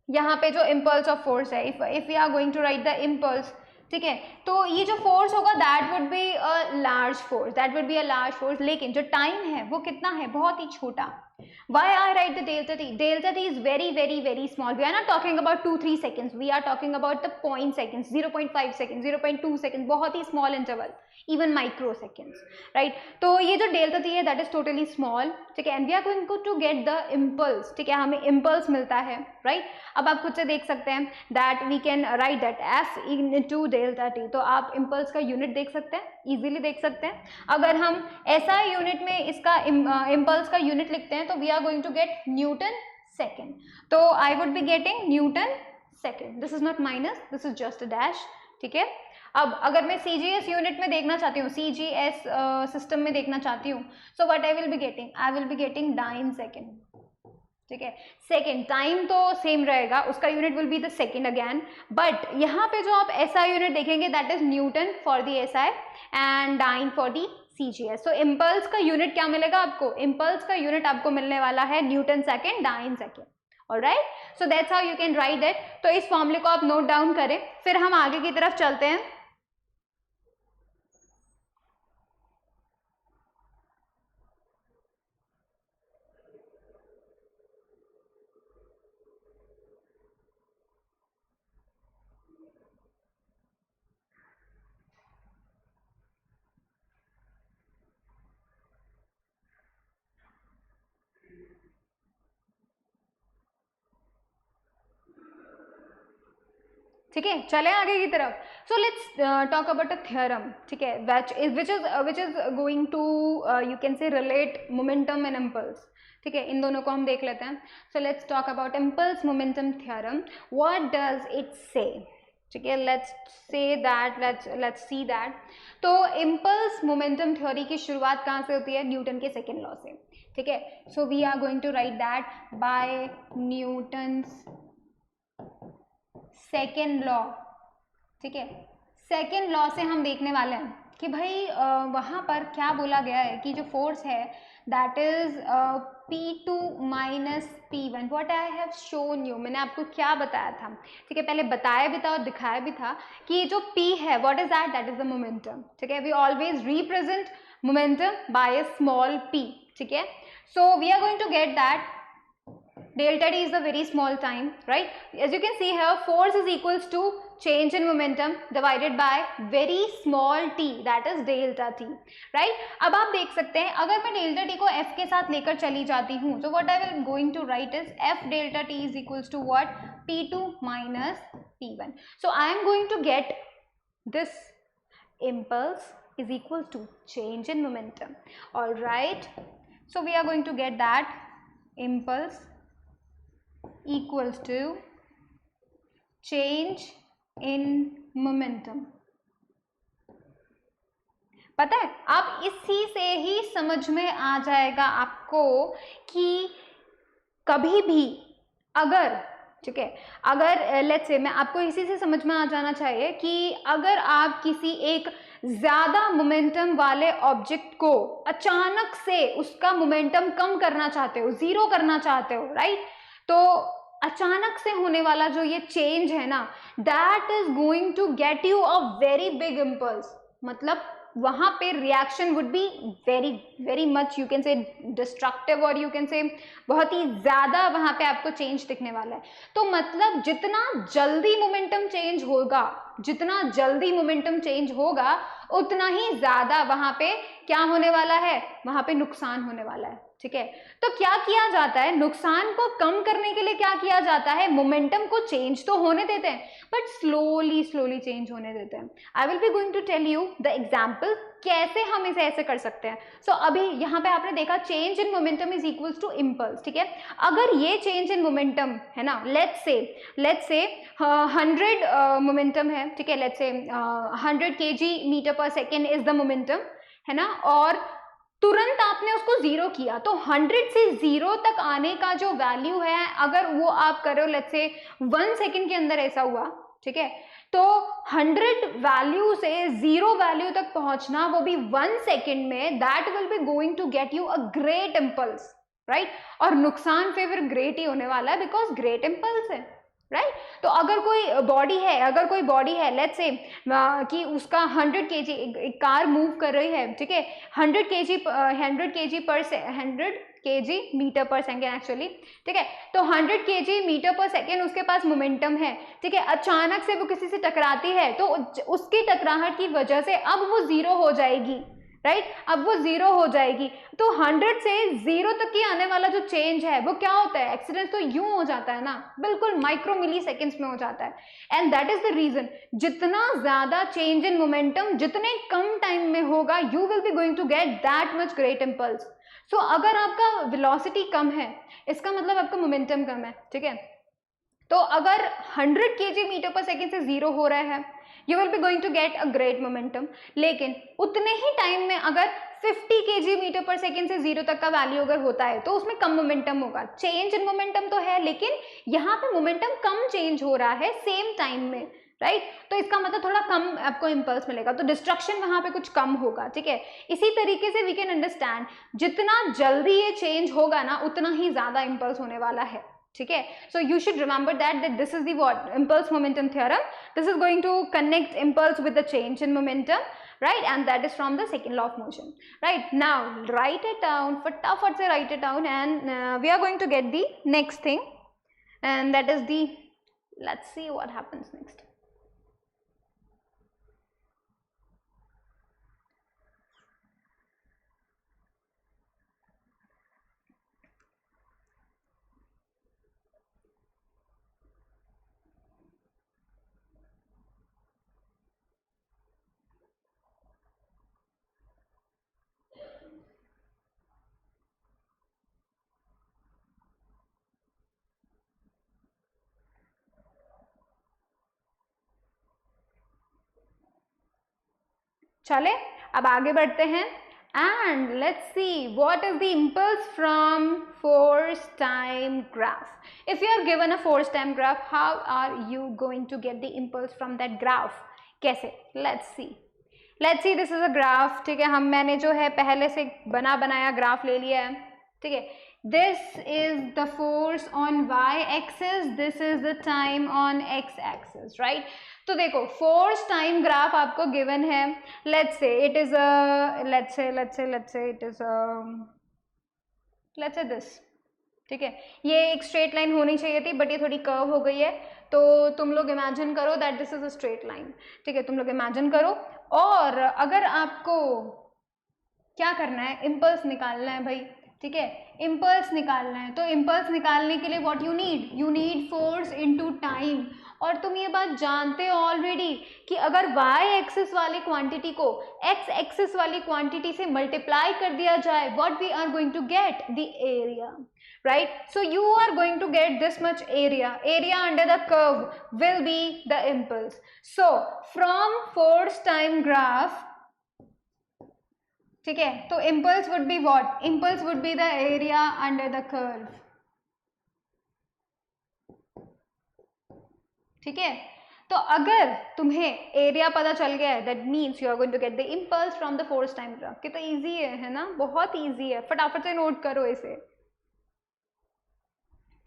Speaker 1: यहाँ पे जो इम्पल्स ऑफ फोर्स है, if we are going to write the impulse, ठीक है, तो ये जो फोर्स होगा that would be a large force, that would be a large force, लेकिन जो टाइम है वो कितना है, बहुत ही छोटा। Why I write the delta t? Delta t is very very very small. We are not talking about 2-3 seconds. We are talking about the point seconds, 0.5 seconds, 0.2 seconds. बहुत ही small interval, even microseconds, right? तो ये जो delta t है that is totally small, ठीक है, and we are going to get the impulse, ठीक है, हमें impulse मिलता है, right? अब आप खुद से देख सकते हैं that we can write that f into delta t. तो आप impulse का unit देख सकते हैं, easily देख सकते हैं। अगर हम SI यूनिट में इसका impulse का unit लिखते हैं तो we are going to get Newton second. तो I would be getting Newton second. This is not minus, this is just a dash, ठीक है। अब अगर मैं CGS यूनिट में देखना चाहती हूँ, CGS सिस्टम में देखना चाहती हूँ, so what I will be getting? I will be getting dyne second, ठीक है। सेकेंड टाइम तो सेम रहेगा, उसका unit will be the second again, but यहाँ पे जो आप SI यूनिट देखेंगे that is Newton for the SI and dyne for the CGS. So impulse का यूनिट क्या मिलेगा आपको? इम्पल्स का यूनिट आपको मिलने वाला है Newton second, dyne second, alright. So that's how you can write that. तो इस फॉर्मूले को आप नोट डाउन करें, फिर हम आगे की तरफ चलते हैं। ठीक है, चले आगे की तरफ। So let's talk about a theorem, ठीक है, which is going to you can say relate momentum and impulse, ठीक है, इन दोनों को हम देख लेते हैं। So let's talk about impulse momentum theorem. What does it say, ठीक है, let's say that, let's see that. तो इम्पल्स मोमेंटम थ्योरी की शुरुआत कहाँ से होती है? न्यूटन के सेकेंड लॉ से, ठीक है। So we are going to write that by Newton's second law, ठीक है। सेकेंड लॉ से हम देखने वाले हैं कि भाई वहाँ पर क्या बोला गया है कि जो फोर्स है that is P2 minus P1, what I have shown you, मैंने आपको क्या बताया था, ठीक है, पहले बताया भी था और दिखाया भी था कि जो P है what is that, that is the momentum, ठीक है। We always represent momentum by a small p, ठीक है। So we are going to get that delta t is a very small time, right? As you can see here, force is equals to change in momentum divided by very small t, that is delta t, right? अब आप देख सकते हैं अगर मैं delta t को f के साथ लेकर चली जाती हूँ, so what I will going to write is f delta t is equals to what? P2 minus P1. So I am going to get this impulse is equals to change in momentum, all right? So we are going to get that impulse equals to change in momentum. पता है, आप इसी से ही समझ में आ जाएगा आपको कि कभी भी अगर, ठीक है, अगर लेट्स से मैं आपको इसी से समझ में आ जाना चाहिए कि अगर आप किसी एक ज्यादा मोमेंटम वाले ऑब्जेक्ट को अचानक से उसका मोमेंटम कम करना चाहते हो, जीरो करना चाहते हो, राइट, तो अचानक से होने वाला जो ये चेंज है ना, that is going to get you a very big impulse, मतलब वहां पे reaction would be very very much, you can say destructive, और यू कैन से बहुत ही ज्यादा वहां पे आपको चेंज दिखने वाला है। तो मतलब जितना जल्दी मोमेंटम चेंज होगा, जितना जल्दी मोमेंटम चेंज होगा उतना ही ज्यादा वहां पे क्या होने वाला है, वहां पे नुकसान होने वाला है, ठीक है। तो क्या किया जाता है, नुकसान को कम करने के लिए क्या किया जाता है, मोमेंटम को चेंज तो होने देते हैं बट स्लोली स्लोली चेंज होने देते हैं। I will be going to tell you the example कैसे हम इसे ऐसे कर सकते हैं? सो अभी यहाँ पे आपने देखा change in momentum is equals to impulse, ठीक है। अगर ये चेंज इन मोमेंटम है ना, लेट्स से 100 मोमेंटम है, ठीक है, लेट्स से 100 kg मीटर पर सेकेंड इज द मोमेंटम, है ना, और तुरंत आपने उसको जीरो किया, तो 100 से जीरो तक आने का जो वैल्यू है, अगर वो आप करो लेट्स से 1 सेकेंड के अंदर ऐसा हुआ, ठीक है, तो 100 वैल्यू से जीरो वैल्यू तक पहुंचना, वो भी 1 सेकेंड में, that will be going to get you a great impulse, right. और नुकसान फिर ग्रेट ही होने वाला है, बिकॉज ग्रेट इम्पल्स है, राइट। तो अगर कोई बॉडी है लेट्स से कि उसका 100 kg, एक कार मूव कर रही है, ठीक है, 100 kg मीटर पर सेकेंड एक्चुअली, ठीक है, तो 100 kg मीटर पर सेकेंड उसके पास मोमेंटम है, ठीक है, अचानक से वो किसी से टकराती है, तो उसकी टकराहट की वजह से अब वो जीरो हो जाएगी, राइट, अब वो जीरो हो जाएगी। तो 100 से जीरो तक की आने वाला जो चेंज है वो क्या होता है, एक्सीडेंट तो यूं हो जाता है ना, बिल्कुल माइक्रो मिली सेकेंड्स में हो जाता है। And that is the reason, जितना ज्यादा चेंज इन मोमेंटम जितने कम टाइम में होगा, you will be going to get that much great impulse. So अगर आपका वेलोसिटी कम है, इसका मतलब आपका मोमेंटम कम है, ठीक है, तो अगर 100 kg मीटर पर सेकेंड से जीरो हो रहा है, you will be going to get a great momentum. लेकिन उतने ही टाइम में अगर 50 kg मीटर पर सेकेंड से जीरो तक का वैल्यू अगर होता है, तो उसमें कम मोमेंटम होगा। चेंज इन मोमेंटम तो है, लेकिन यहाँ पे मोमेंटम कम चेंज हो रहा है सेम टाइम में, राइट, तो इसका मतलब थोड़ा कम आपको इम्पल्स मिलेगा, तो डिस्ट्रक्शन वहां पे कुछ कम होगा, ठीक है। इसी तरीके से वी कैन अंडरस्टैंड, जितना जल्दी ये चेंज होगा ना, उतना ही ज्यादा इम्पल्स होने वाला है, ठीक है। So you should remember that this is the what impulse momentum theorem, this is going to connect impulse with the change in momentum, right, and that is from the second law of motion, right। Now write it down, फटाफट से write it down, and we are going to get the next thing, and that is the, let's see what happens next। चले अब आगे बढ़ते हैं, and let's see what is the impulse from force time graph। if you are given a force time graph, how are you going to get the impulse from that graph? कैसे? let's see this is a graph, ठीक है, मैंने जो है पहले से बनाया ग्राफ ले लिया है, ठीक है। this is the force on y axis, this is the time on x axis, right। तो देखो फोर्स टाइम ग्राफ आपको गिवन है, लेट्स से it is let's say it is let's say this, ठीक है, ये एक स्ट्रेट लाइन होनी चाहिए थी, बट ये थोड़ी कर्व हो गई है, तो तुम लोग इमेजिन करो that this is a straight line, ठीक है, तुम लोग इमेजिन करो, और अगर आपको क्या करना है, इम्पल्स निकालना है भाई, ठीक है, इम्पल्स निकालना है, तो इम्पल्स निकालने के लिए what you need force into time. और तुम ये बात जानते हो ऑलरेडी कि अगर y एक्सिस वाली क्वांटिटी को x एक्सिस वाली क्वांटिटी से मल्टीप्लाई कर दिया जाए, what we are going to get the area, right। so you are going to get this much area under the curve will be the impulse। so from force time graph, ठीक है, तो impulse would be what, impulse would be the area under the curve, ठीक है। तो अगर तुम्हें एरिया पता चल गया है, that means you are going to get the impulse from the force time graph. कितना इजी है ना, बहुत इजी है, फटाफट से नोट करो इसे,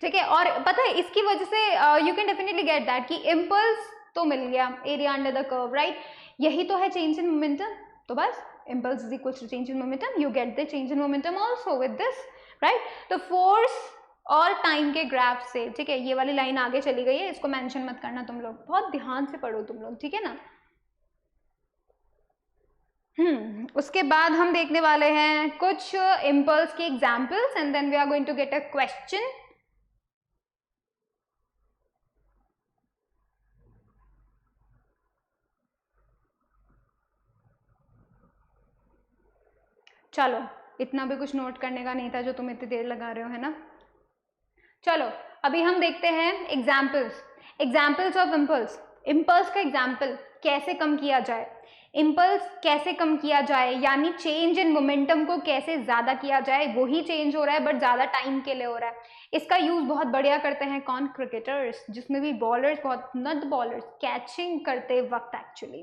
Speaker 1: ठीक है। और पता है इसकी वजह से you can definitely get that कि इम्पल्स तो मिल गया, area under the curve, right, यही तो है चेंज इन मोमेंटम। तो बस impulse is equal to change in momentum, you get the change in momentum also with this, right. तो फोर्स और टाइम के ग्राफ से, ठीक है, ये वाली लाइन आगे चली गई है, इसको मेंशन मत करना तुम लोग, बहुत ध्यान से पढ़ो तुम लोग, ठीक है ना। उसके बाद हम देखने वाले हैं कुछ इम्पल्स के examples, and then we are going to get a question. चलो, इतना भी कुछ नोट करने का नहीं था जो तुम इतनी देर लगा रहे हो, है ना। चलो अभी हम देखते हैं एग्जाम्पल्स ऑफ इम्पल्स। इम्पल्स का एग्जाम्पल कैसे कम किया जाए, इम्पल्स कैसे कम किया जाए, यानी चेंज इन मोमेंटम को कैसे ज्यादा किया जाए। वही चेंज हो रहा है बट ज्यादा टाइम के लिए हो रहा है। इसका यूज बहुत बढ़िया करते हैं कौन, क्रिकेटर्स, जिसमें भी बॉलर्स, बहुत नट बॉलर्स कैचिंग करते वक्त एक्चुअली।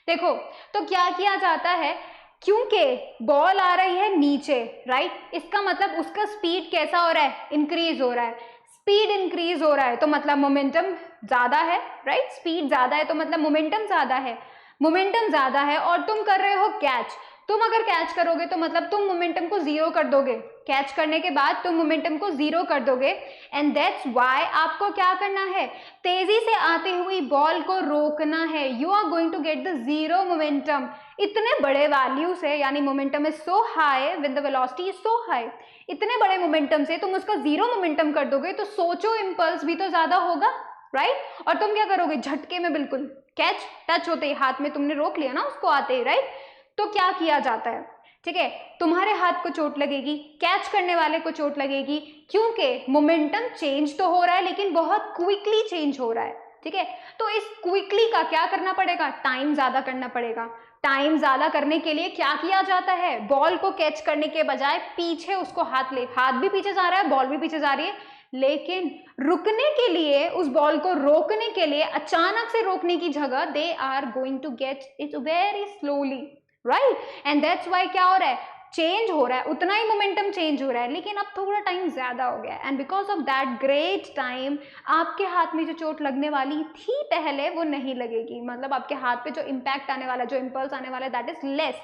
Speaker 1: देखो तो क्या किया जाता है, क्योंकि बॉल आ रही है नीचे, राइट, इसका मतलब उसका स्पीड कैसा हो रहा है, इंक्रीज हो रहा है। स्पीड इंक्रीज हो रहा है तो मतलब मोमेंटम ज्यादा है, राइट, स्पीड ज्यादा है तो मतलब मोमेंटम ज्यादा है। मोमेंटम ज्यादा है और तुम कर रहे हो कैच। तुम अगर कैच करोगे तो मतलब तुम मोमेंटम को जीरो कर दोगे, कैच करने के बाद तुम मोमेंटम को जीरो कर दोगे। एंड दैट्स व्हाई आपको क्या करना है, तेजी से आती हुई बॉल को रोकना है। You are going to get the zero momentum. इतने बड़े वैल्यू से, यानी momentum is so high with the velocity is so high, इतने बड़े मोमेंटम से तुम उसका जीरो मोमेंटम कर दोगे तो सोचो इम्पल्स भी तो ज्यादा होगा, राइट। और तुम क्या करोगे, झटके में बिल्कुल कैच टच होते ही हाथ में तुमने रोक लिया ना उसको आते ही, राइट। तो क्या किया जाता है, ठीक है, तुम्हारे हाथ को चोट लगेगी, कैच करने वाले को चोट लगेगी, क्योंकि मोमेंटम चेंज तो हो रहा है लेकिन बहुत क्विकली चेंज हो रहा है, ठीक है। तो इस क्विकली का क्या करना पड़ेगा, टाइम ज्यादा करना पड़ेगा। टाइम ज्यादा करने के लिए क्या किया जाता है, बॉल को कैच करने के बजाय पीछे उसको हाथ भी पीछे जा रहा है, बॉल भी पीछे जा रही है, लेकिन रुकने के लिए, उस बॉल को रोकने के लिए, अचानक से रोकने की जगह they are going to get it very slowly, right. And that's why क्या हो रहा है, चेंज हो रहा है, उतना ही मोमेंटम चेंज हो रहा है लेकिन अब थोड़ा टाइम ज्यादा हो गया। And because of that great time आपके हाथ में जो चोट लगने वाली थी पहले वो नहीं लगेगी, मतलब आपके हाथ पे जो इम्पैक्ट आने वाला, जो इम्पल्स आने वाला, that is less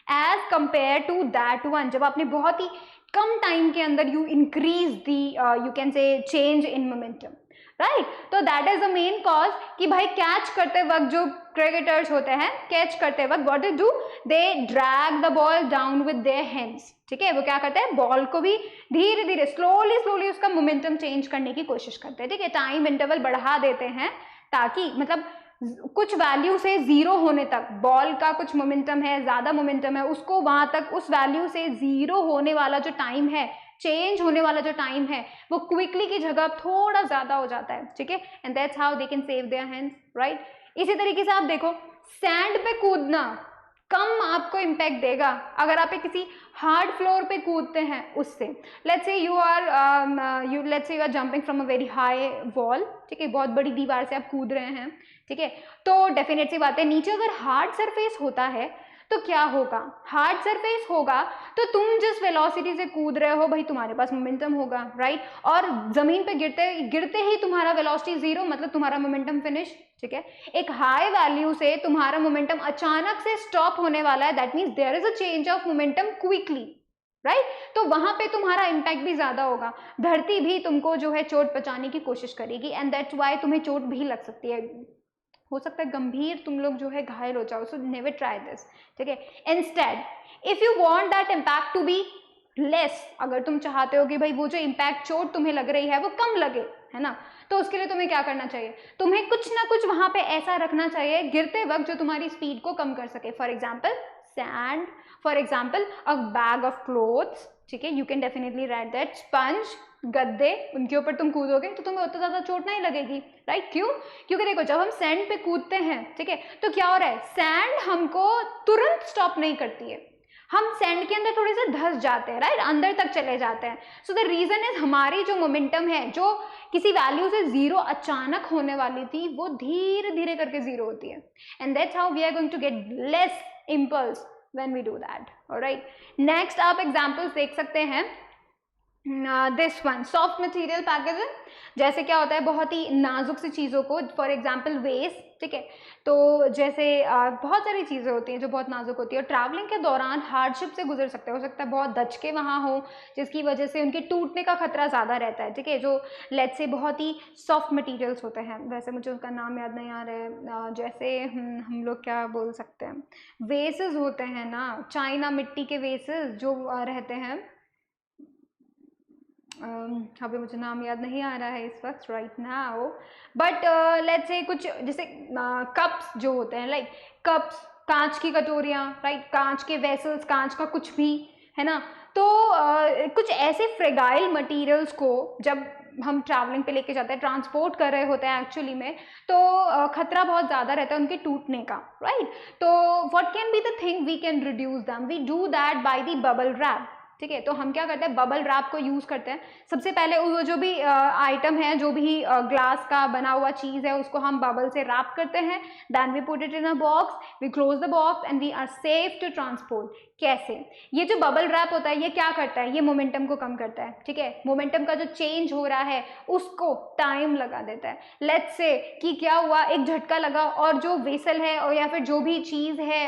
Speaker 1: as compare to that one, जब आपने बहुत ही कम टाइम के अंदर you increase the you can say change in momentum, right. तो that is the main cause कि भाई कैच करते वक्त जो क्रिकेटर्स होते हैं, कैच करते वक्त what they do, they drag the ball down with their hands, ठीक है। वो क्या करते हैं, बॉल को भी धीरे धीरे स्लोली उसका मोमेंटम चेंज करने की कोशिश करते हैं, ठीक है। टाइम इंटरवल बढ़ा देते हैं ताकि मतलब कुछ वैल्यू से जीरो होने तक, बॉल का कुछ मोमेंटम है, ज्यादा मोमेंटम है, उसको वहां तक, उस वैल्यू से जीरो होने वाला जो टाइम है, चेंज होने वाला जो टाइम है, वो क्विकली की जगह थोड़ा ज्यादा हो जाता है, ठीक है। And that's how they can save their hands, right. इसी तरीके से आप देखो, सैंड पे कूदना कम आपको इम्पैक्ट देगा अगर आप किसी हार्ड फ्लोर पे कूदते हैं उससे। Let's say you are jumping from a very high wall, ठीक है, बहुत बड़ी दीवार से आप कूद रहे हैं, ठीक है। तो डेफिनेट सी बात है, नीचे अगर हार्ड सरफेस होता है तो क्या होगा, हार्ड सरफेस होगा तो तुम जिस वेलोसिटी से कूद रहे हो भाई तुम्हारे पास मोमेंटम होगा, राइट। और जमीन पे गिरते ही तुम्हारा वेलोसिटी जीरो, मतलब तुम्हारा मोमेंटम फिनिश, ठीक है। एक हाई वैल्यू से तुम्हारा मोमेंटम अचानक से स्टॉप होने वाला है, that means there is a change of momentum quickly, right. तो वहां पे तुम्हारा इम्पैक्ट भी ज्यादा होगा, धरती भी तुमको जो है चोट पहुंचाने की कोशिश करेगी, एंड दैट्स व्हाई तुम्हें चोट भी लग सकती है, हो सकता है गंभीर तुम लोग जो है घायल हो जाओ। सो नेवर ट्राई दिस, ठीक है। Instead if you want that impact to be less, अगर तुम चाहते हो कि भाई वो जो इम्पैक्ट चोट तुम्हें लग रही है वो कम लगे, है ना, तो उसके लिए तुम्हें क्या करना चाहिए, तुम्हें कुछ ना कुछ वहां पे ऐसा रखना चाहिए गिरते वक्त जो तुम्हारी स्पीड को कम कर सके। For example sand, for example a bag of clothes, ठीक है, you can definitely right that, sponge, गद्दे, उनके ऊपर तुम कूदोगे तो तुम्हें उतना ज्यादा चोट नहीं लगेगी, राइट। क्यों, क्योंकि देखो जब हम सैंड पे कूदते हैं, ठीक है, तो क्या हो रहा है, सैंड हमको तुरंत स्टॉप नहीं करती है, हम सैंड के अंदर थोड़े से धस जाते हैं, राइट, अंदर तक चले जाते हैं। सो द रीजन इज हमारी जो मोमेंटम है, जो किसी वैल्यू से जीरो अचानक होने वाली थी, वो धीरे धीरे करके जीरो होती है, and that's how we are going to get less impulse when we do that, alright. Next आप एग्जांपल्स देख सकते हैं, this one, soft material packaging, जैसे क्या होता है बहुत ही नाजुक सी चीज़ों को, फॉर एग्जांपल वेस्ट, ठीक है, तो जैसे बहुत सारी चीज़ें होती हैं जो बहुत नाजुक होती है और ट्रैवलिंग के दौरान हार्डशिप से गुजर सकते हो सकता है बहुत दचके वहाँ हो जिसकी वजह से उनके टूटने का खतरा ज़्यादा रहता है, ठीक है। जो लेट्स से बहुत ही सॉफ्ट मटेरियल्स होते हैं, वैसे मुझे उसका नाम याद नहीं आ रहा है, जैसे हम लोग क्या बोल सकते हैं, वेसेस होते हैं ना, चाइना मिट्टी के वेसेस जो रहते हैं, अभी मुझे नाम याद नहीं आ रहा है इस वक्त right now, but let's say कुछ जैसे कप्स जो होते हैं, लाइक कप्स, कांच की कटोरियाँ, राइट, कांच के वेसल्स, कांच का कुछ भी, है ना। तो कुछ ऐसे फ्रेगाइल मटेरियल्स को जब हम ट्रैवलिंग पे लेके जाते हैं, ट्रांसपोर्ट कर रहे होते हैं एक्चुअली में, तो खतरा बहुत ज़्यादा रहता है उनके टूटने का, राइट। तो what can be the thing we can reduce them, we do that by the bubble wrap, ठीक है। तो हम क्या करते हैं, बबल रैप को यूज़ करते हैं। सबसे पहले वो जो भी आइटम है, जो भी ग्लास का बना हुआ चीज़ है, उसको हम बबल से रैप करते हैं, then we put it in a box, we close the box and we are safe to transport. कैसे? ये जो बबल रैप होता है ये क्या करता है, ये मोमेंटम को कम करता है, ठीक है। मोमेंटम का जो चेंज हो रहा है उसको टाइम लगा देता है। लेट्स से कि क्या हुआ, एक झटका लगा और जो वेसल है और या फिर जो भी चीज़ है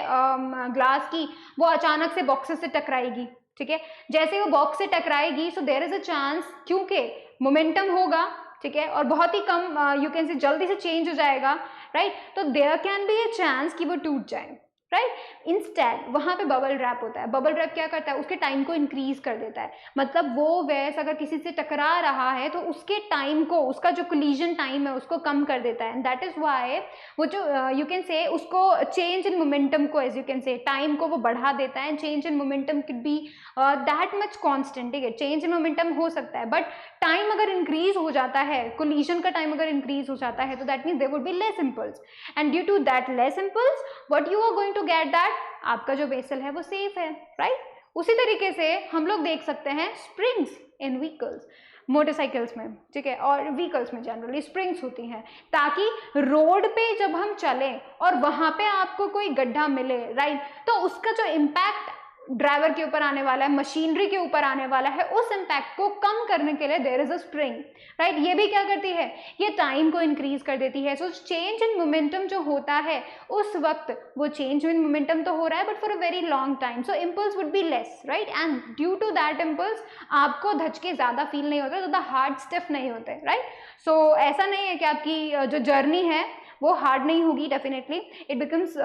Speaker 1: ग्लास की, वो अचानक से बॉक्सेस से टकराएगी, ठीक है। जैसे वो बॉक्स से टकराएगी, so there is a chance, क्योंकि मोमेंटम होगा, ठीक है, और बहुत ही कम यू कैन से जल्दी से चेंज हो जाएगा, राइट। तो there can be a chance कि वो टूट जाए, राइट। इंस्टेड वहाँ पे बबल रैप होता है। बबल रैप क्या करता है, उसके टाइम को इंक्रीज कर देता है। मतलब वो वैस अगर किसी से टकरा रहा है तो उसके टाइम को, उसका जो कोलिजन टाइम है उसको कम कर देता है। एंड दैट इज वाई वो जो यू कैन से उसको चेंज इन मोमेंटम को, as you can say time को वो बढ़ा देता है। Change in momentum can be that much constant, ठीक है। चेंज इन मोमेंटम हो सकता है, बट टाइम अगर इंक्रीज हो जाता है, कोलिजन का टाइम अगर इंक्रीज हो जाता है, तो that means there would be less impulse, and due to that less impulse what you are going to get that, आपका जो वेसल है वो सेफ है, राइट। उसी तरीके से हम लोग देख सकते हैं स्प्रिंग्स इन व्हीकल्स, मोटरसाइकिल्स में, ठीक है, और व्हीकल्स में जनरली स्प्रिंग्स होती हैं, ताकि रोड पे जब हम चलें और वहां पे आपको कोई गड्ढा मिले, राइट, तो उसका जो इम्पैक्ट ड्राइवर के ऊपर आने वाला है, मशीनरी के ऊपर आने वाला है, उस इम्पैक्ट को कम करने के लिए there is a spring, right. ये भी क्या करती है, ये टाइम को इंक्रीज कर देती है। सो चेंज इन मोमेंटम जो होता है उस वक्त, वो चेंज इन मोमेंटम तो हो रहा है but for a very long time, so impulse would be less, right, and due to that impulse आपको धचके ज्यादा फील नहीं होते, ज़्यादा हार्ड स्टिफ नहीं होते, राइट। सो ऐसा नहीं है कि आपकी जो जर्नी है वो हार्ड नहीं होगी, definitely it becomes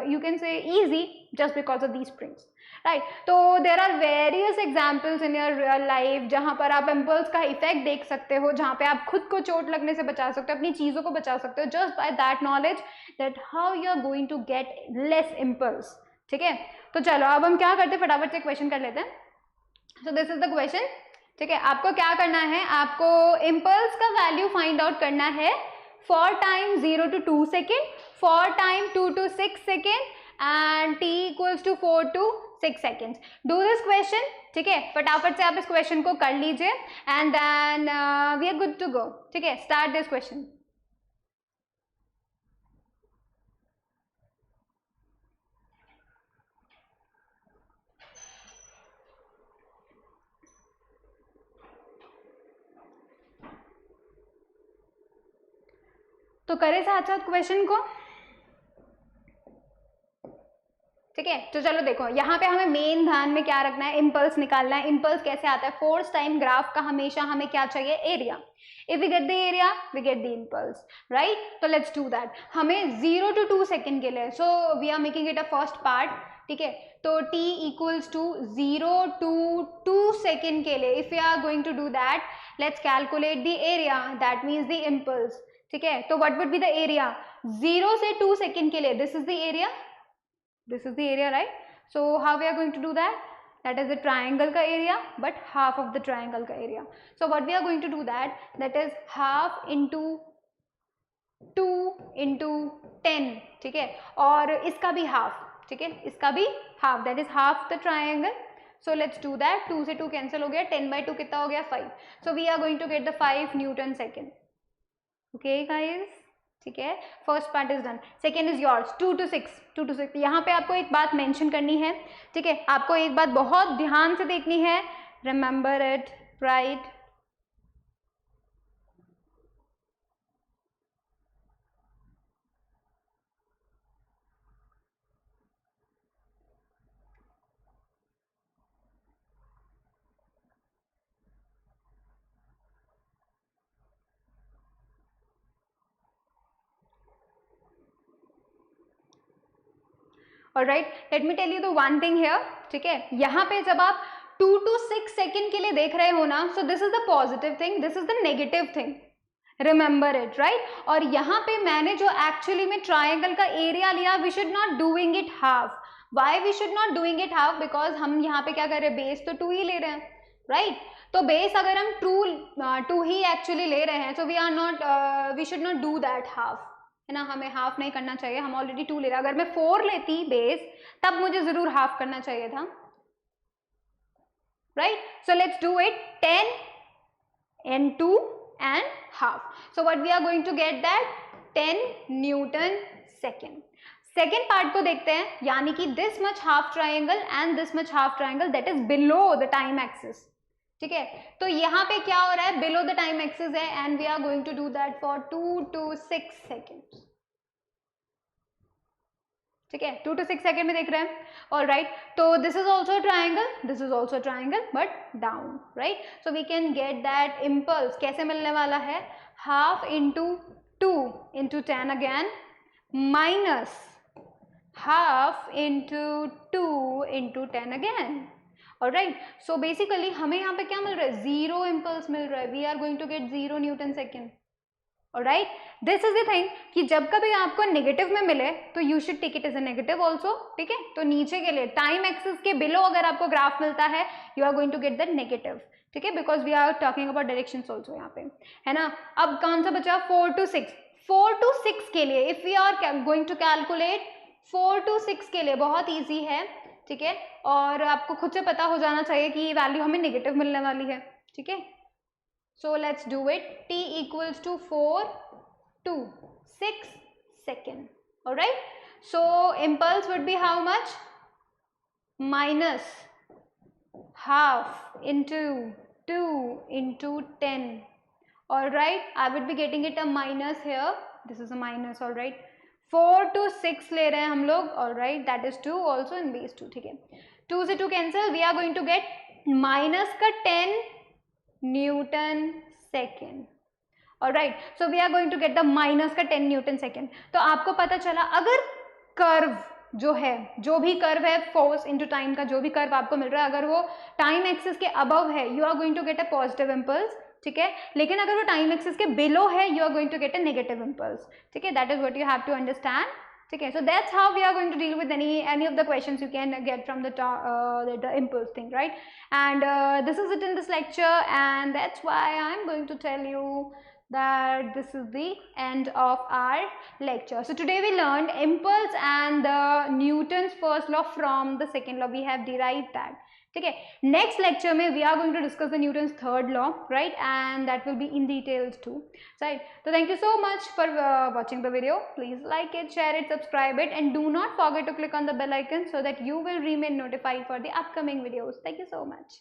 Speaker 1: you can say easy just because of these springs, right. तो there are various examples in your real life जहाँ पर आप इम्पल्स का इफेक्ट देख सकते हो, जहाँ पे आप खुद को चोट लगने से बचा सकते हो, अपनी चीज़ों को बचा सकते हो, just by that knowledge that how you are going to get less impulse, ठीक है। तो चलो अब हम क्या करते हैं, फटाफट से क्वेश्चन कर लेते हैं। So this is the question, ठीक है। आपको क्या करना है, आपको इम्पल्स का वैल्यू फाइंड आउट करना है for time 0 to 2 second, for time 2 to 6 second and t equals to 4 to 6 seconds. Do this question, ठीक है। फटाफट से आप इस क्वेश्चन को कर लीजिए and then we are good to go, ठीक है। Start this question. तो करें साथ साथ क्वेश्चन को, ठीक है। तो चलो देखो, यहाँ पे हमें मेन ध्यान में क्या रखना है, इम्पल्स निकालना है। इम्पल्स कैसे आता है, फोर्स टाइम ग्राफ का हमेशा हमें क्या चाहिए, area. If we get the area we get the impulse, right. तो लेट्स डू दैट। हमें 0 to 2 सेकेंड के लिए, so we are making it a first part, ठीक है। तो t equals to 0 to 2 second के लिए if you are going to do that, let's calculate the area, that means the impulse, ठीक है। तो what would be the area 0 से 2 सेकेंड के लिए, this is the area, this is the area, right? So how we are going to do that, that is the triangle ka area but half of the triangle ka area. So what we are going to do that is half into 2 into 10, ठीक है, और इसका भी हाफ, ठीक है, इसका भी half, that is half the triangle. So let's do that. 2 से 2 कैंसिल हो गया, 10/2 कितना हो गया, 5. So we are going to get the 5 Newton second. Okay guys, ठीक है। First part is done, second is yours 2 to 6। यहाँ पे आपको एक बात मेंशन करनी है, ठीक है। आपको एक बात बहुत ध्यान से देखनी है, remember it, right. Alright, let me tell you the one thing here, ठीक है। यहाँ पे जब आप 2 to 6 सेकेंड के लिए देख रहे हो ना, so this is the positive thing, this is the negative thing, remember it, right. और यहाँ पे मैंने जो एक्चुअली में ट्राइंगल का एरिया लिया, we should not doing it half, why we should not doing it half, because हम यहाँ पे क्या कर रहे हैं, बेस तो 2 ही ले रहे हैं, राइट तो बेस अगर हम 2 ही एक्चुअली ले रहे हैं, तो we should not do that half, है ना, हमें हाफ नहीं करना चाहिए, हम ऑलरेडी 2 ले रहे हैं। अगर मैं 4 लेती बेस तब मुझे जरूर हाफ करना चाहिए था, right so let's do it 10 and 2 and half. So what we are going to get that 10 Newton second. Second part को देखते हैं, यानी कि this much half triangle and this much half triangle that is below the time axis, ठीक है। तो यहाँ पे क्या हो रहा है, बिलो द टाइम एक्सिस है and we are going to do that for 2 to 6 seconds, ठीक है, 2 to 6 सेकेंड में देख रहे हैं, ऑल राइट। तो this is also triangle, this is also triangle but down, right so we can get that impulse कैसे मिलने वाला है, half into 2 into 10 again minus half into 2 into 10 again, all right so basically हमें यहाँ पे क्या मिल रहा है, 0 इम्पल्स मिल रहा है, we are going to get 0 newton second, all right this is the thing कि जब कभी आपको नेगेटिव में मिले तो you should take it as a negative also, ठीक है। तो नीचे के लिए टाइम एक्सिस के बिलो अगर आपको ग्राफ मिलता है, you are going to get that negative, ठीक है, because we are talking about directions also यहाँ पे, है ना। अब कौन सा बचा, 4 to 6, 4 to 6 के लिए if we are going to calculate 4 to 6 के लिए बहुत ईजी है, ठीक है, और आपको खुद से पता हो जाना चाहिए कि ये वैल्यू हमें नेगेटिव मिलने वाली है, ठीक है। So let's do it. T equals to 4 to 6 second. All right. So impulse would be how much? Minus half into 2 into 10. All right. I would be getting it a minus here. This is a minus. All right. 4 to 6 ले रहे हैं हम लोग. All right. That is 2 also in base 2. ठीक है. 2 से 2 cancel. We are going to get minus का 10 newton second, alright so we are going to get the minus का 10 न्यूटन सेकेंड। तो आपको पता चला अगर कर्व जो है, जो भी कर्व है फोर्स इनटू टाइम का जो भी कर्व आपको मिल रहा है, अगर वो टाइम एक्सिस के अबव है you are going to get a positive impulse, ठीक है, लेकिन अगर वो टाइम एक्सिस के बिलो है you are going to get a negative impulse, ठीक है, that is what you have to understand, ठीक है। So that's how we are going to deal with any of the questions you can get from the impulse thing, right? And this is it in this lecture, and that's why I'm going to tell you that this is the end of our lecture. So today we learned impulse and the Newton's first law from the second law. We have derived that. ठीक है, नेक्स्ट लेक्चर में we are going to discuss the Newton's third law, right, and that will be in details too, right. तो thank you so much for watching the video. Please like it, share it, subscribe it, and do not forget to click on the bell icon so that you will remain notified for the upcoming videos. Thank you so much.